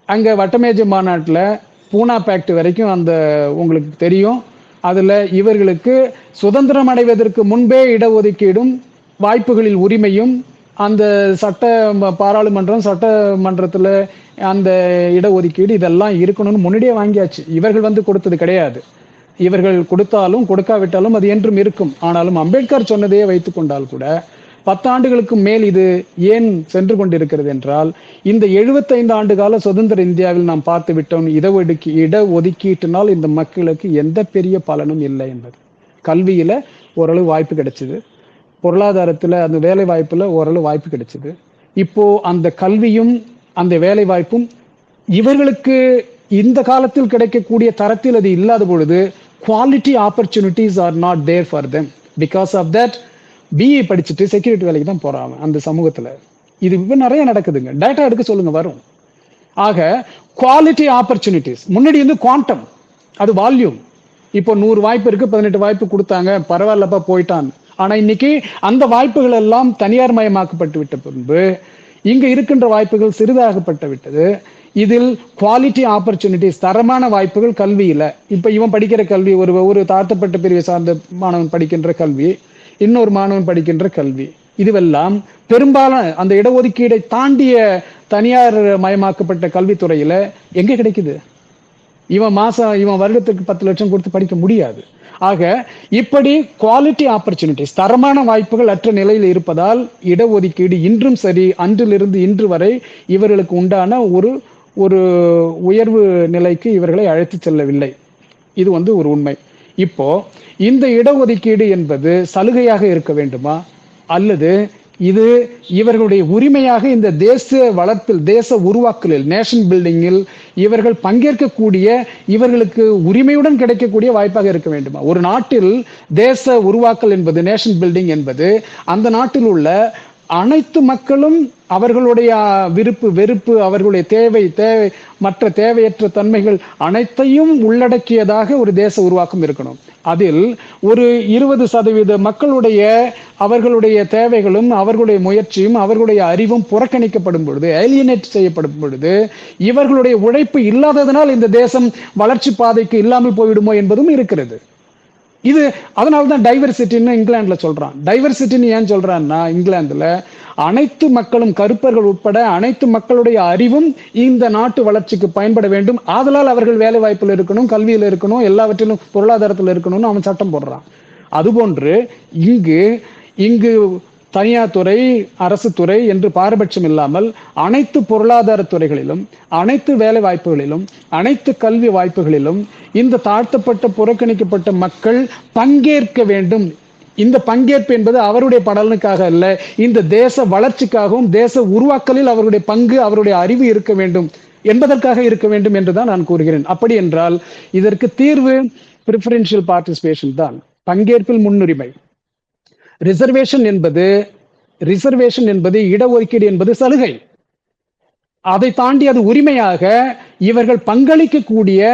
அங்க வட்டமேஜை மாநாட்டில் பூனா பேக்ட் வரைக்கும் அந்த உங்களுக்கு தெரியும், அதுல இவர்களுக்கு சுதந்திரம் அடைவதற்கு முன்பே இடஒதுக்கீடும் வாய்ப்புகளில் உரிமையும், அந்த பாராளுமன்றம் சட்டமன்றத்துல அந்த இடஒதுக்கீடு இதெல்லாம் இருக்கணும்னு முன்னாடியே வாங்கியாச்சு. இவர்கள் வந்து கொடுத்தது கிடையாது. இவர்கள் கொடுத்தாலும் கொடுக்காவிட்டாலும் அது என்றும் இருக்கும். ஆனாலும் அம்பேத்கர் சொன்னதையே வைத்துக் கொண்டால் கூட 10 ஆண்டுகளுக்கு மேல் இது ஏன் சென்று கொண்டிருக்கிறது என்றால், இந்த 75 ஆண்டு கால சுதந்திர இந்தியாவில் நாம் பார்த்து விட்டோம், இடஒதுக்கீட்டினால் இந்த மக்களுக்கு எந்த பெரிய பலனும் இல்லை என்பது. கல்வியில ஓரளவு வாய்ப்பு கிடைச்சது, பொருளாதாரத்துல அந்த வேலை வாய்ப்புல ஓரளவு வாய்ப்பு கிடைச்சது. இப்போ அந்த கல்வியும் அந்த வேலை வாய்ப்பும் இவர்களுக்கு இந்த காலத்தில் கிடைக்கக்கூடிய தரத்தில் அது இல்லாத பொழுது quality opportunities are not there for them. Because of that BA படிச்சுட்டு செக்யூரிட்டி வேலைக்கு தான் போறாங்க அந்த சமூகத்துல. இது நிறைய நடக்குதுங்க, டேட்டா எடுக்க சொல்லுங்க வரும். ஆக குவாலிட்டி ஆப்பர்ச்சுனிட்டிஸ் முன்னாடி வந்து குவாண்டம், அது வால்யூம். இப்போ 100 வாய்ப்பு இருக்கு, 18 வாய்ப்பு கொடுத்தாங்க, பரவாயில்லப்பா போயிட்டான். ஆனா இன்னைக்கு அந்த வாய்ப்புகள் எல்லாம் தனியார் மயமாக்கப்பட்டு விட்ட பின்பு இங்க இருக்கின்ற வாய்ப்புகள் சிறிதாகப்பட்டு விட்டது. இதில் குவாலிட்டி ஆப்பர்ச்சுனிட்டிஸ், தரமான வாய்ப்புகள் கல்வியில. இப்ப இவன் படிக்கிற கல்வி, ஒரு தாழ்த்தப்பட்ட பிரிவை சார்ந்த மாணவன் படிக்கின்ற கல்வி, இன்னொரு மாணவன் படிக்கின்ற கல்வி, இதுவெல்லாம் பெரும்பாலான அந்த இடஒதுக்கீடை தாண்டிய தனியார் மயமாக்கப்பட்ட கல்வித்துறையில எங்க கிடைக்குது? இவன் வருடத்துக்கு 10 லட்சம் கொடுத்து படிக்க முடியாது. ஆக இப்படி குவாலிட்டி ஆப்பர்ச்சுனிட்டிஸ், தரமான வாய்ப்புகள் அற்ற நிலையில் இருப்பதால் இடஒதுக்கீடு இன்றும் சரி, அன்றிலிருந்து இன்று வரை இவர்களுக்கு உண்டான ஒரு உயர்வு நிலைக்கு இவர்களை அழைத்து செல்லவில்லை. இது ஒரு உண்மை. இப்போ இந்த இடஒதுக்கீடு என்பது சலுகையாக இருக்க வேண்டுமா, அல்லது இது இவர்களுடைய உரிமையாக இந்த தேச வளர்ப்பில், தேச உருவாக்கலில், நேஷன் பில்டிங்கில் இவர்கள் பங்கேற்கக்கூடிய, இவர்களுக்கு உரிமையுடன் கிடைக்கக்கூடிய வாய்ப்பாக இருக்க வேண்டுமா? ஒரு நாட்டில் தேச உருவாக்கல் என்பது, நேஷன் பில்டிங் என்பது, அந்த நாட்டில் உள்ள அனைத்து மக்களும் அவர்களுடைய விருப்பு வெறுப்பு, அவர்களுடைய தேவை மற்ற தேவையற்ற தன்மைகள் அனைத்தையும் உள்ளடக்கியதாக ஒரு தேச உருவாக்கம் இருக்கணும். அதில் ஒரு 20% மக்களுடைய அவர்களுடைய தேவைகளும் அவர்களுடைய முயற்சியும் அவர்களுடைய அறிவும் புறக்கணிக்கப்படும் பொழுது, ஏலியனேட் செய்யப்படும் பொழுது, இவர்களுடைய உழைப்பு இல்லாததனால் இந்த தேசம் வளர்ச்சி பாதைக்கு இல்லாமல் போய்விடுமோ என்பதும் இருக்கிறது. இது அதனால்தான் டைவர்சிட்டின்னு இங்கிலாந்துல சொல்றான். டைவர்சிட்டின்னு ஏன் சொல்றான்னா, இங்கிலாந்துல அனைத்து மக்களும், கருப்பர்கள் உட்பட அனைத்து மக்களுடைய அறிவும் இந்த நாட்டு வளர்ச்சிக்கு பயன்பட வேண்டும், ஆதலால் அவர்கள் வேலை வாய்ப்பில் இருக்கணும், கல்வியில் இருக்கணும், எல்லாவற்றிலும் பொருளாதாரத்தில் இருக்கணும்னு அவன் சட்டம் போடுறான். அதுபோன்று இங்கு தனியார் துறை, அரசு துறை என்று பாரபட்சம் இல்லாமல் அனைத்து பொருளாதார துறைகளிலும், அனைத்து வேலை வாய்ப்புகளிலும், அனைத்து கல்வி வாய்ப்புகளிலும் இந்த தாழ்த்தப்பட்ட, புறக்கணிக்கப்பட்ட மக்கள் பங்கேற்க வேண்டும். இந்த பங்கேற்பு என்பது அவருடைய பலனுக்காக அல்ல, இந்த தேச வளர்ச்சிக்காகவும் தேச உருவாக்கலில் அவருடைய பங்கு, அவருடைய அறிவு இருக்க வேண்டும் என்பதற்காக இருக்க வேண்டும் என்றுதான் நான் கூறுகிறேன். அப்படி என்றால் இதற்கு தீர்வு பிரிஃபரன்ஷியல் பார்ட்டிசிபேஷன் தான், பங்கேற்பில் முன்னுரிமை. ரிசர்வேஷன் என்பது இடஒதுக்கீடு என்பது சலுகை. அதை தாண்டி அது உரிமையாக இவர்கள் பங்களிக்கக்கூடிய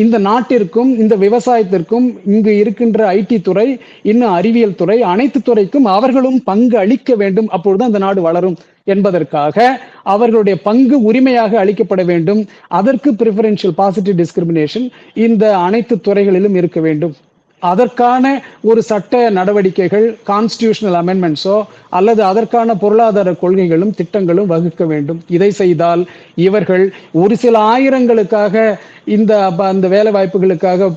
இந்த நாட்டிற்கும், இந்த விவசாயத்திற்கும், இங்கு இருக்கின்ற ஐடி துறை, இன்னும் அறிவியல் துறை, அனைத்து துறைக்கும் அவர்களும் பங்கு அளிக்க வேண்டும். அப்பொழுதுதான் இந்த நாடு வளரும் என்பதற்காக அவர்களுடைய பங்கு உரிமையாக அளிக்கப்பட வேண்டும். அதற்கு பிரிஃபரன்ஷியல் பாசிட்டிவ் டிஸ்கிரிமினேஷன் இந்த அனைத்து துறைகளிலும் இருக்க வேண்டும். அதற்கான ஒரு சட்ட நடவடிக்கைகள், கான்ஸ்டிடியூஷனல் அமெண்ட்மெண்ட்ஸோ அல்லது அதற்கான பொருளாதார கொள்கைகளும் திட்டங்களும் வகுக்க வேண்டும். இதை செய்தால் இவர்கள் ஒரு சில ஆயிரங்களுக்காக அந்த வேலை வாய்ப்புகளுக்காக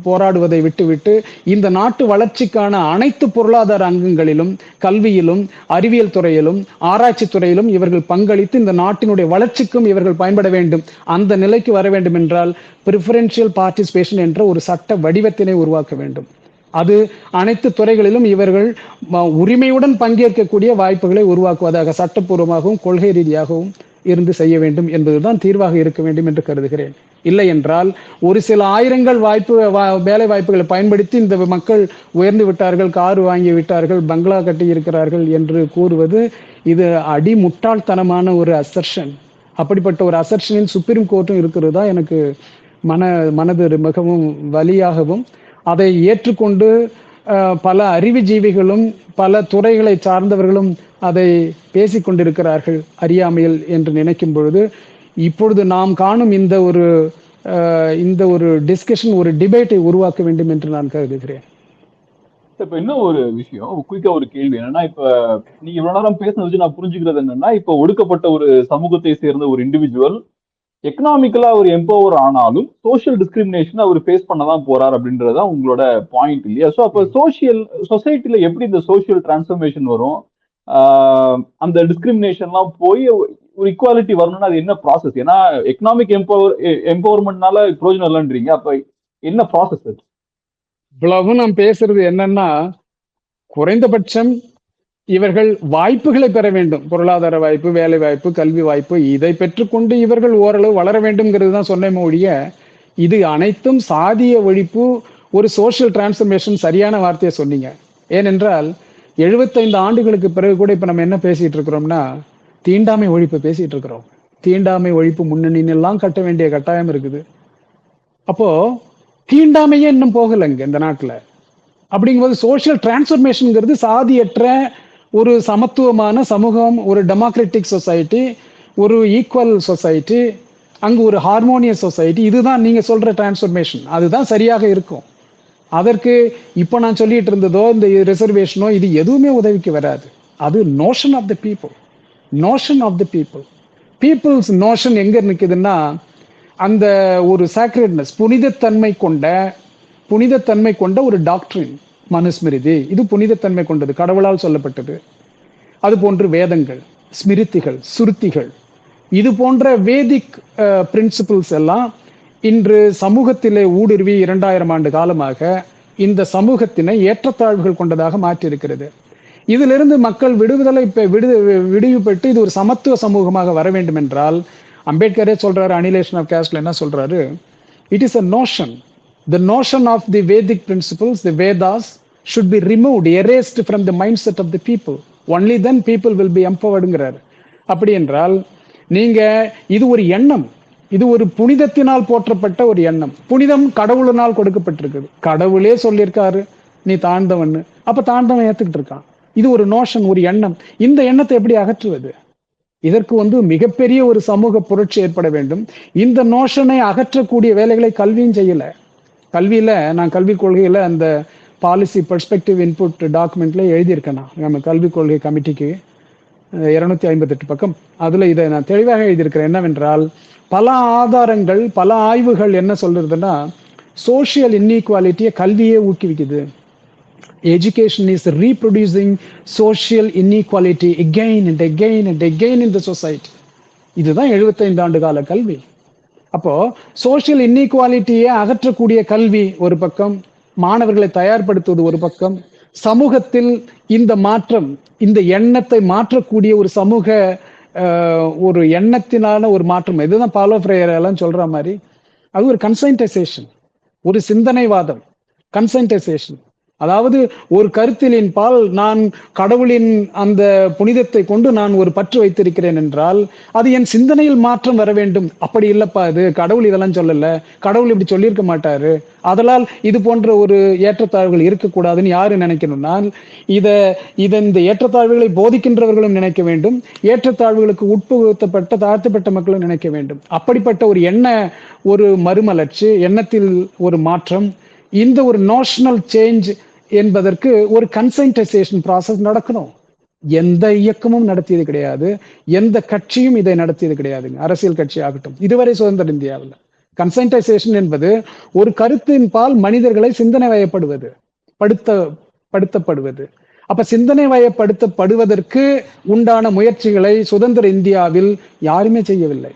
போராடுவதை விட்டுவிட்டு இந்த நாட்டு வளர்ச்சிக்கான அனைத்து பொருளாதார அங்கங்களிலும், கல்வியிலும், அறிவியல் துறையிலும், ஆராய்ச்சி துறையிலும் இவர்கள் பங்களித்து இந்த நாட்டினுடைய வளர்ச்சிக்கும் இவர்கள் பயன்பட வேண்டும். அந்த நிலைக்கு வர வேண்டும் என்றால் பிரிஃபரன்ஷியல் பார்ட்டிசிபேஷன் என்ற ஒரு சட்ட வடிவத்தினை உருவாக்க வேண்டும். அது அனைத்து துறைகளிலும் இவர்கள் உரிமையுடன் பங்கேற்கக்கூடிய வாய்ப்புகளை உருவாக்குவதாக சட்டப்பூர்வமாகவும் கொள்கை ரீதியாகவும் இருந்து செய்ய வேண்டும் என்பதுதான் தீர்வாக இருக்க வேண்டும் என்று கருதுகிறேன். இல்லை என்றால் ஒரு சில ஆயிரங்கள் வேலை வாய்ப்புகளை பயன்படுத்தி இந்த மக்கள் உயர்ந்து விட்டார்கள், கார் வாங்கி விட்டார்கள், பங்களா கட்டி இருக்கிறார்கள் என்று கூறுவது இது அடிமுட்டாள்தனமான ஒரு அசர்ஷன். அப்படிப்பட்ட ஒரு அசர்ஷனில் சுப்ரீம் கோர்ட்டும் இருக்கிறதா எனக்கு மனது மிகவும் வலியாகவும், அதை ஏற்றுக்கொண்டு பல அறிவுஜீவிகளும் பல துறைகளை சார்ந்தவர்களும் அதை பேசிக்கொண்டிருக்கிறார்கள் அறியாமையில் என்று நினைக்கும் பொழுது, இப்பொழுது நாம் காணும் இந்த ஒரு டிஸ்கஷன், ஒரு டிபேட்டை உருவாக்க வேண்டும் என்று நான் கருதுகிறேன். இப்ப இன்னும் ஒரு விஷயம், குயிக்கா ஒரு கேள்வி என்னன்னா, இப்ப நீங்க இவ்வளவு நேரம் பேசினது வச்சு நான் புரிஞ்சுக்கிறது என்னன்னா, இப்ப ஒடுக்கப்பட்ட ஒரு சமூகத்தை சேர்ந்த ஒரு இண்டிவிஜுவல் எக்கனாமிக்கலா அவர் எம்பவர் ஆனாலும் சோசியல் டிஸ்கிரிமினேஷன் அவர் ஃபேஸ் பண்ணதான் போறார் அப்படின்றதுதான் உங்களோட பாயிண்ட் இல்லையா? ஸோ அப்ப சொசைட்டில எப்படி இந்த சோசியல் டிரான்ஸ்ஃபர்மேஷன் வரும்? அந்த டிஸ்கிரிமினேஷன்லாம் போய் ஒரு ஈக்குவாலிட்டி வரணும்னா அது என்ன ப்ராசஸ்? ஏன்னா எக்கனாமிக் எம்பவர்மெண்ட்னால பிரயோஜனம் இல்லைன்றீங்க, அப்ப என்ன ப்ராசஸ் அது? இவ்வளவு நாம் பேசுறது என்னன்னா, குறைந்தபட்சம் இவர்கள் வாய்ப்புகளை பெற வேண்டும். பொருளாதார வாய்ப்பு, வேலை வாய்ப்பு, கல்வி வாய்ப்பு, இதை பெற்றுக்கொண்டு இவர்கள் ஓரளவு வளர வேண்டும்ங்கிறது தான் சொன்னேன் ஒழிய, இது அனைத்தும் சாதிய ஒழிப்பு, ஒரு சோசியல் டிரான்ஸ்ஃபர்மேஷன், சரியான வார்த்தையை சொன்னீங்க. ஏனென்றால் 75 ஆண்டுகளுக்கு பிறகு கூட இப்ப நம்ம என்ன பேசிட்டு இருக்கிறோம்னா, தீண்டாமை ஒழிப்பு பேசிட்டு இருக்கிறோம். தீண்டாமை ஒழிப்பு முன்னணின்னெல்லாம் கட்ட வேண்டிய கட்டாயம் இருக்குது. அப்போ தீண்டாமையே இன்னும் போகலைங்க இந்த நாட்டுல. அப்படிங்கும்போது சோசியல் டிரான்ஸ்ஃபர்மேஷன்ங்கிறது சாதியற்ற ஒரு சமத்துவமான சமூகம், ஒரு டெமோக்ராட்டிக் சொசைட்டி, ஒரு ஈக்குவல் சொசைட்டி, அங்கு ஒரு ஹார்மோனியஸ் சொசைட்டி. இதுதான் நீங்க சொல்ற டிரான்ஸ்ஃபர்மேஷன், அதுதான் சரியாக இருக்கும். அதற்கு இப்ப நான் சொல்லிட்டு இருந்ததோ இந்த ரிசர்வேஷனோ இது எதுவுமே உதவிக்கு வராது. அது notion of the people, notion of the people. People's notion எங்க நிக்குதுன்னா அந்த ஒரு சாக்ரெட்னஸ், புனிதத்தன்மை கொண்ட ஒரு டாக்டரின் மனுஸ்மிருதி. இது புனிதத்தன்மை கொண்டது, கடவுளால் சொல்லப்பட்டது. அது போன்று வேதங்கள், ஸ்மிருதிகள், சுருத்திகள், இது போன்ற வேதிக் பிரின்சிபிள்ஸ் எல்லாம் இன்று சமூகத்திலே ஊடுருவி 2000 ஆண்டு காலமாக இந்த சமூகத்தினை ஏற்றத்தாழ்வுகள் கொண்டதாக மாற்றியிருக்கிறது. இதிலிருந்து மக்கள் விடுவி பெற்று இது ஒரு சமத்துவ சமூகமாக வர வேண்டும் என்றால், அம்பேத்கரே சொல்றாரு, அனிலேஷன் ஆஃப் காஸ்ட்ல என்ன சொல்றாரு, it is a notion, the notion of the Vedic principles, the Vedas should be removed, erased from the mindset of the people. Only then people will be empoweredங்கிறார். அப்படி என்றால் நீங்க இது ஒரு எண்ணம், இது ஒரு புனிதத்தினால் போற்றப்பட்ட ஒரு எண்ணம். புனிதம் கடவுளினால் கொடுக்கப்பட்டிருக்குது. கடவுளே சொல்லியிருக்காரு நீ தாழ்ந்தவன், அப்ப தாழ்ந்தவன் ஏத்துக்கிட்டு இருக்கான். இது ஒரு நோஷன், ஒரு எண்ணம். இந்த எண்ணத்தை எப்படி அகற்றுவது? இதற்கு மிகப்பெரிய ஒரு சமூக புரட்சி ஏற்பட வேண்டும். இந்த நோஷனை அகற்றக்கூடிய வேலைகளை கல்வியும் செய்யல. கல்வியில நான் கல்விக் கொள்கையில அந்த பாலிசி பெர்ஸ்பெக்டிவ் இன்புட் டாக்குமெண்ட்ல எழுதியிருக்கேன். நம்ம கல்விக் கொள்கை கமிட்டிக்கு 258 பக்கம். அதுல இதை நான் தெளிவாக எழுதியிருக்கிறேன். என்னவென்றால், பல ஆதாரங்கள், பல ஆய்வுகள் என்ன சொல்றதுன்னா, சோசியல் இன்இக்வாலிட்டியை கல்வியே ஊக்குவிக்குது. Education is reproducing social inequality again and again and again in the society. இதுதான் 75 ஆண்டு கால கல்வி. அப்போ சோசியல் இன்இக்வாலிட்டியை அகற்றக்கூடிய கல்வி ஒரு பக்கம், மாணவர்களை தயார்படுத்துவது ஒரு பக்கம், சமூகத்தில் இந்த மாற்றம், இந்த எண்ணத்தை மாற்றக்கூடிய ஒரு சமூக ஒரு எண்ணத்தினால ஒரு மாற்றம். இதுதான் பாலோ ஃப்ரையர் எல்லாம் சொல்ற மாதிரி, அது ஒரு கன்சைன்டைசேஷன், ஒரு சிந்தனைவாதம், கன்சைன்டைசேஷன். அதாவது ஒரு கருத்திலின் பால் நான் கடவுளின் அந்த புனிதத்தை கொண்டு நான் ஒரு பற்று வைத்திருக்கிறேன் என்றால் அது என் சிந்தனையில் மாற்றம் வர வேண்டும். அப்படி இல்லப்பா, இது கடவுள் இதெல்லாம் சொல்லல, கடவுள் இப்படி சொல்லியிருக்க மாட்டாரு, அதனால் இது போன்ற ஒரு ஏற்றத்தாழ்வுகள் இருக்கக்கூடாதுன்னு யாரு நினைக்கணும்னா, இந்த ஏற்றத்தாழ்வுகளை போதிக்கின்றவர்களும் நினைக்க வேண்டும், ஏற்றத்தாழ்வுகளுக்கு உட்புகுத்தப்பட்ட தாழ்த்தப்பட்ட மக்களும் நினைக்க வேண்டும். அப்படிப்பட்ட ஒரு ஒரு மறுமலர்ச்சி, எண்ணத்தில் ஒரு மாற்றம், இந்த ஒரு நோஷனல் சேஞ்ச் என்பதற்கு ஒரு கன்சைன்டைசேஷன் ப்ராசஸ் நடக்கணும். எந்த இயக்கமும் நடத்தியது கிடையாது, எந்த கட்சியும் இதை நடத்தியது கிடையாதுங்க, அரசியல் கட்சி ஆகட்டும், இதுவரை சுதந்திர இந்தியாவில். கன்சைன்டைசேஷன் என்பது ஒரு கருத்தின் பால் மனிதர்களை சிந்தனை வயப்படுத்துவது. அப்ப சிந்தனை வயப்படுத்தப்படுவதற்கு உண்டான முயற்சிகளை சுதந்திர இந்தியாவில் யாருமே செய்யவில்லை.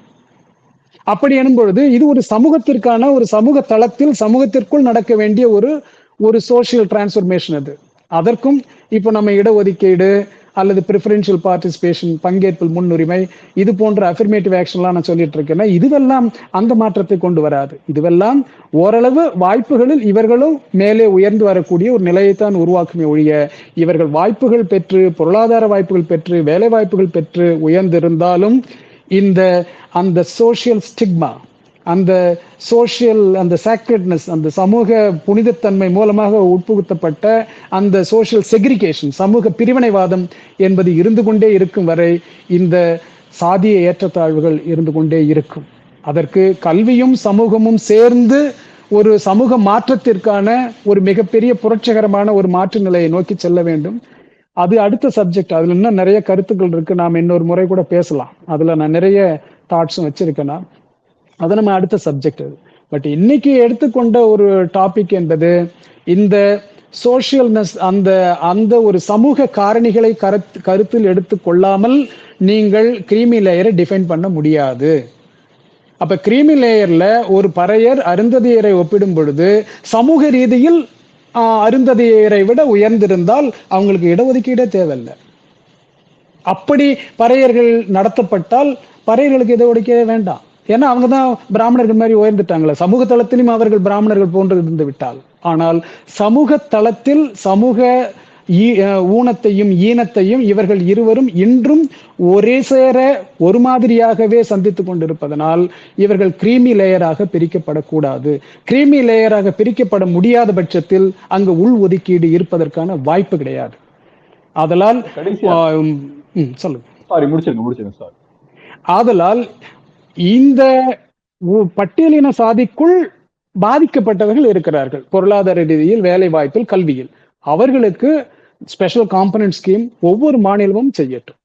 அப்படி எனும் பொழுது இது ஒரு சமூகத்திற்கான, ஒரு சமூக தளத்தில் சமூகத்திற்குள் நடக்க வேண்டிய ஒரு சோசியல் டிரான்ஸ்ஃபர்மேஷன். அது அதற்கும் இப்போ நம்ம இடஒதுக்கீடு அல்லது ப்ரிஃபரன்ஷியல் பார்ட்டிசிபேஷன், பங்கேற்பு முன்னுரிமை, இது போன்ற அஃபர்மேட்டிவ் ஆக்ஷன்லாம் நான் சொல்லிட்டு இருக்கேன்னா, இதுவெல்லாம் அந்த மாற்றத்தை கொண்டு வராது. இதுவெல்லாம் ஓரளவு வாய்ப்புகளில் இவர்களும் மேலே உயர்ந்து வரக்கூடிய ஒரு நிலையைத்தான் உருவாக்குமே ஒழிய, இவர்கள் வாய்ப்புகள் பெற்று, பொருளாதார வாய்ப்புகள் பெற்று, வேலை வாய்ப்புகள் பெற்று உயர்ந்திருந்தாலும் அந்த சோசியல் ஸ்டிக்மா, அந்த சோசியல் அந்த சாக்ரெட்னஸ், அந்த சமூக புனிதத்தன்மை மூலமாக உட்புகுத்தப்பட்ட அந்த சோசியல் செக்ரிகேஷன், சமூக பிரிவினைவாதம் என்பது இருந்து கொண்டே இருக்கும் வரை இந்த சாதிய ஏற்றத்தாழ்வுகள் இருந்து கொண்டே இருக்கும். அதற்கு கல்வியும் சமூகமும் சேர்ந்து ஒரு சமூக மாற்றத்திற்கான ஒரு மிகப்பெரிய புரட்சிகரமான ஒரு மாற்று நிலையை நோக்கி செல்ல வேண்டும். அது அடுத்த சப்ஜெக்ட். அதுல இன்னும் நிறைய கருத்துக்கள் இருக்கு, நாம் இன்னொரு முறை கூட பேசலாம். அதுல நான் நிறைய தாட்ஸும் வச்சிருக்கேன்னா, அது நம்ம அடுத்த சப்ஜெக்ட். பட் இன்னைக்கு எடுத்துக்கொண்ட ஒரு டாபிக் என்பது இந்த சோசியல்னஸ், அந்த ஒரு சமூக காரணிகளை கருத்தில் எடுத்துக்கொள்ளாமல் நீங்கள் கிரீமி லேயரை டிஃபைன் பண்ண முடியாது. அப்ப கிரீமி லேயர்ல ஒரு பறையர் அருந்ததியரை ஒப்பிடும் பொழுது சமூக ரீதியில் அருந்ததியரை விட உயர்ந்திருந்தால் அவங்களுக்கு இடஒதுக்கீடே தேவையில்லை. அப்படி பறையர்கள் நடத்தப்பட்டால் பறையர்களுக்கு இடஒதுக்கீடே வேண்டாம். ஏன்னா அவங்க தான் பிராமணர்கள் மாதிரி உயர்ந்துட்டாங்களே, சமூக தளத்திலும் அவர்கள் பிராமணர்கள் போன்று இருந்து விட்டால். ஆனால் சமூக தளத்தில் சமூக ஊனத்தையும் ஈனத்தையும் இவர்கள் இருவரும் இன்றும் ஒரே சேர ஒரு மாதிரியாகவே சந்தித்துக் கொண்டிருப்பதனால் இவர்கள் கிரீமி லேயராக பிரிக்கப்படக்கூடாது. கிரீமி லேயராக பிரிக்கப்பட முடியாத பட்சத்தில் அங்கு உள் ஒதுக்கீடு இருப்பதற்கான வாய்ப்பு கிடையாது. ஆதலால் சொல்லுங்க. முடிச்சிருங்க சார். ஆதலால் இந்த பட்டியலின சாதிக்குள் பாதிக்கப்பட்டவர்கள் இருக்கிறார்கள். பொருளாதார ரீதியில், வேலை வாய்ப்பில், கல்வியில். அவர்களுக்கு ஸ்பெஷல் காம்பனன்ட் ஸ்கீம் ஒவ்வொரு மாநிலமும் செய்யட்டும்.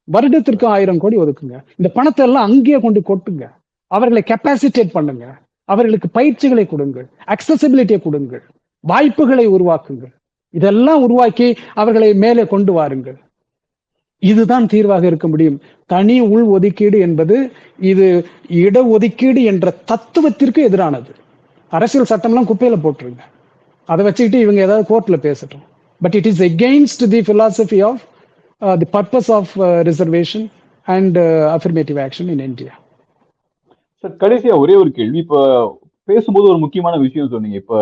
வருடத்திற்கு 1000 கோடி ஒதுக்குங்க. இந்த பணத்தை எல்லாம் அங்கேயே கொண்டு கொட்டுங்க. அவர்களை கெப்பாசிட்டேட் பண்ணுங்க. அவர்களுக்கு பயிற்சிகளை கொடுங்கள், அக்சசிபிலிட்டியை கொடுங்கள், வாய்ப்புகளை உருவாக்குங்கள். இதெல்லாம் உருவாக்கி அவர்களை மேலே கொண்டு வாருங்கள். இதுதான் தீர்வாக இருக்க முடியும். தனி உள் ஒதுக்கீடு என்பது இது இடஒதுக்கீடு என்ற தத்துவத்திற்கு எதிரானது. அரசியல் சட்டம்லாம் குப்பையில போட்டுருங்க. அதை வச்சுக்கிட்டு இவங்க ஏதாவது கோர்ட்ல பேசட்டும். But it is against the philosophy of the purpose of reservation and affirmative action in India. Sir, கடைசியா ஒரே ஒரு கேள்வி. இப்ப பேசும்போது ஒரு முக்கியமான விஷயம் சொன்னீங்க. இப்ப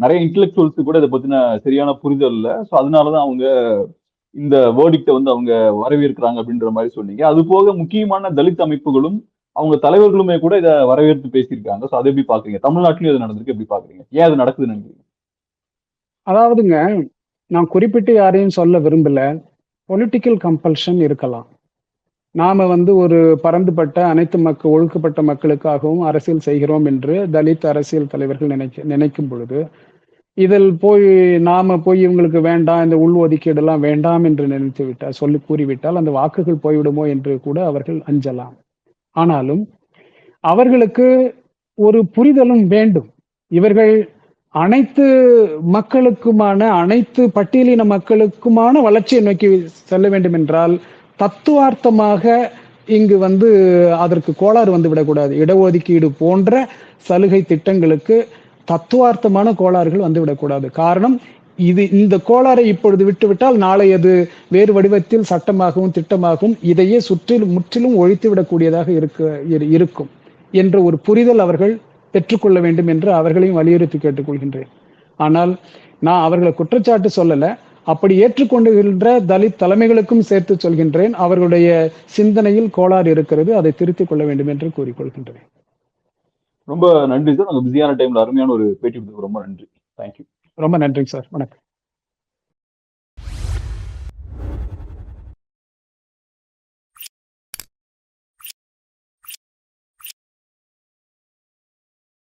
நிறைய இன்டெலக்சுவல்ஸ் கூட இதை பத்தின சரியான புரிதல் இல்லை. ஸோ அதனாலதான் அவங்க இந்த வேர்டிக்ட வந்து அவங்க வரவேற்கிறாங்க அப்படின்ற மாதிரி சொன்னீங்க. அது போக முக்கியமான தலித் அமைப்புகளும் அவங்க தலைவர்களுமே கூட இதை வரவேற்று பேசியிருக்காங்க. ஸோ அதை எப்படி பாக்குறீங்க? தமிழ்நாட்டிலும் இது நடந்திருக்கு, எப்படி பாக்குறீங்க? ஏன் அது நடக்குதுன்னு நினைக்கிறீங்க? அதாவதுங்க, நான் குறிப்பிட்டு யாரையும் சொல்ல விரும்பல. பொலிட்டிக்கல் கம்பல்ஷன் இருக்கலாம். நாம வந்து ஒரு பரந்துபட்ட அனைத்து ஒழுக்கப்பட்ட மக்களுக்காகவும் அரசியல் செய்கிறோம் என்று தலித் அரசியல் தலைவர்கள் நினைக்கும் பொழுது, இதில் நாம போய் இவங்களுக்கு வேண்டாம், இந்த உள் ஒதுக்கீடு எல்லாம் வேண்டாம் என்று நினைத்து விட்டால், கூறிவிட்டால் அந்த வாக்குகள் போய்விடுமோ என்று கூட அவர்கள் அஞ்சலாம். ஆனாலும் அவர்களுக்கு ஒரு புரிதலும் வேண்டும். இவர்கள் அனைத்து மக்களுக்குமான, அனைத்து பட்டியலின மக்களுக்குமான வளர்ச்சியை நோக்கி செல்ல வேண்டும் என்றால் தத்துவார்த்தமாக இங்கு வந்து அதற்கு கோளாறு வந்து விடக்கூடாது. இடஒதுக்கீடு போன்ற சலுகை திட்டங்களுக்கு தத்துவார்த்தமான கோளாறுகள் வந்து விடக்கூடாது. காரணம், இந்த கோளாறை இப்பொழுது விட்டுவிட்டால் நாளை அது வேறு வடிவத்தில் சட்டமாகவும் திட்டமாகவும் இதையே முற்றிலும் ஒழித்து விடக்கூடியதாக இருக்கும் என்ற ஒரு புரிதல் அவர்கள் பெற்றுக்கொள்ள வேண்டும் என்று அவர்களையும் வலியுறுத்தி கேட்டுக்கொள்கின்றேன். ஆனால் நான் அவர்களை குற்றச்சாட்டு சொல்லல, அப்படி ஏற்றுக்கொண்டுகின்ற தலித் தலைமைகளுக்கும் சேர்த்து சொல்கின்றேன், அவர்களுடைய சிந்தனையில் கோளாறு இருக்கிறது, அதை திருத்திக் கொள்ள வேண்டும் என்று கூறிக்கொள்கின்றேன். ரொம்ப நன்றி சார். நாங்கள் பிஸியான டைம்ல அருமையான ஒரு பேட்டி கொடுத்ததுக்கு ரொம்ப நன்றி. தேங்க்யூ. ரொம்ப நன்றி சார். வணக்கம்.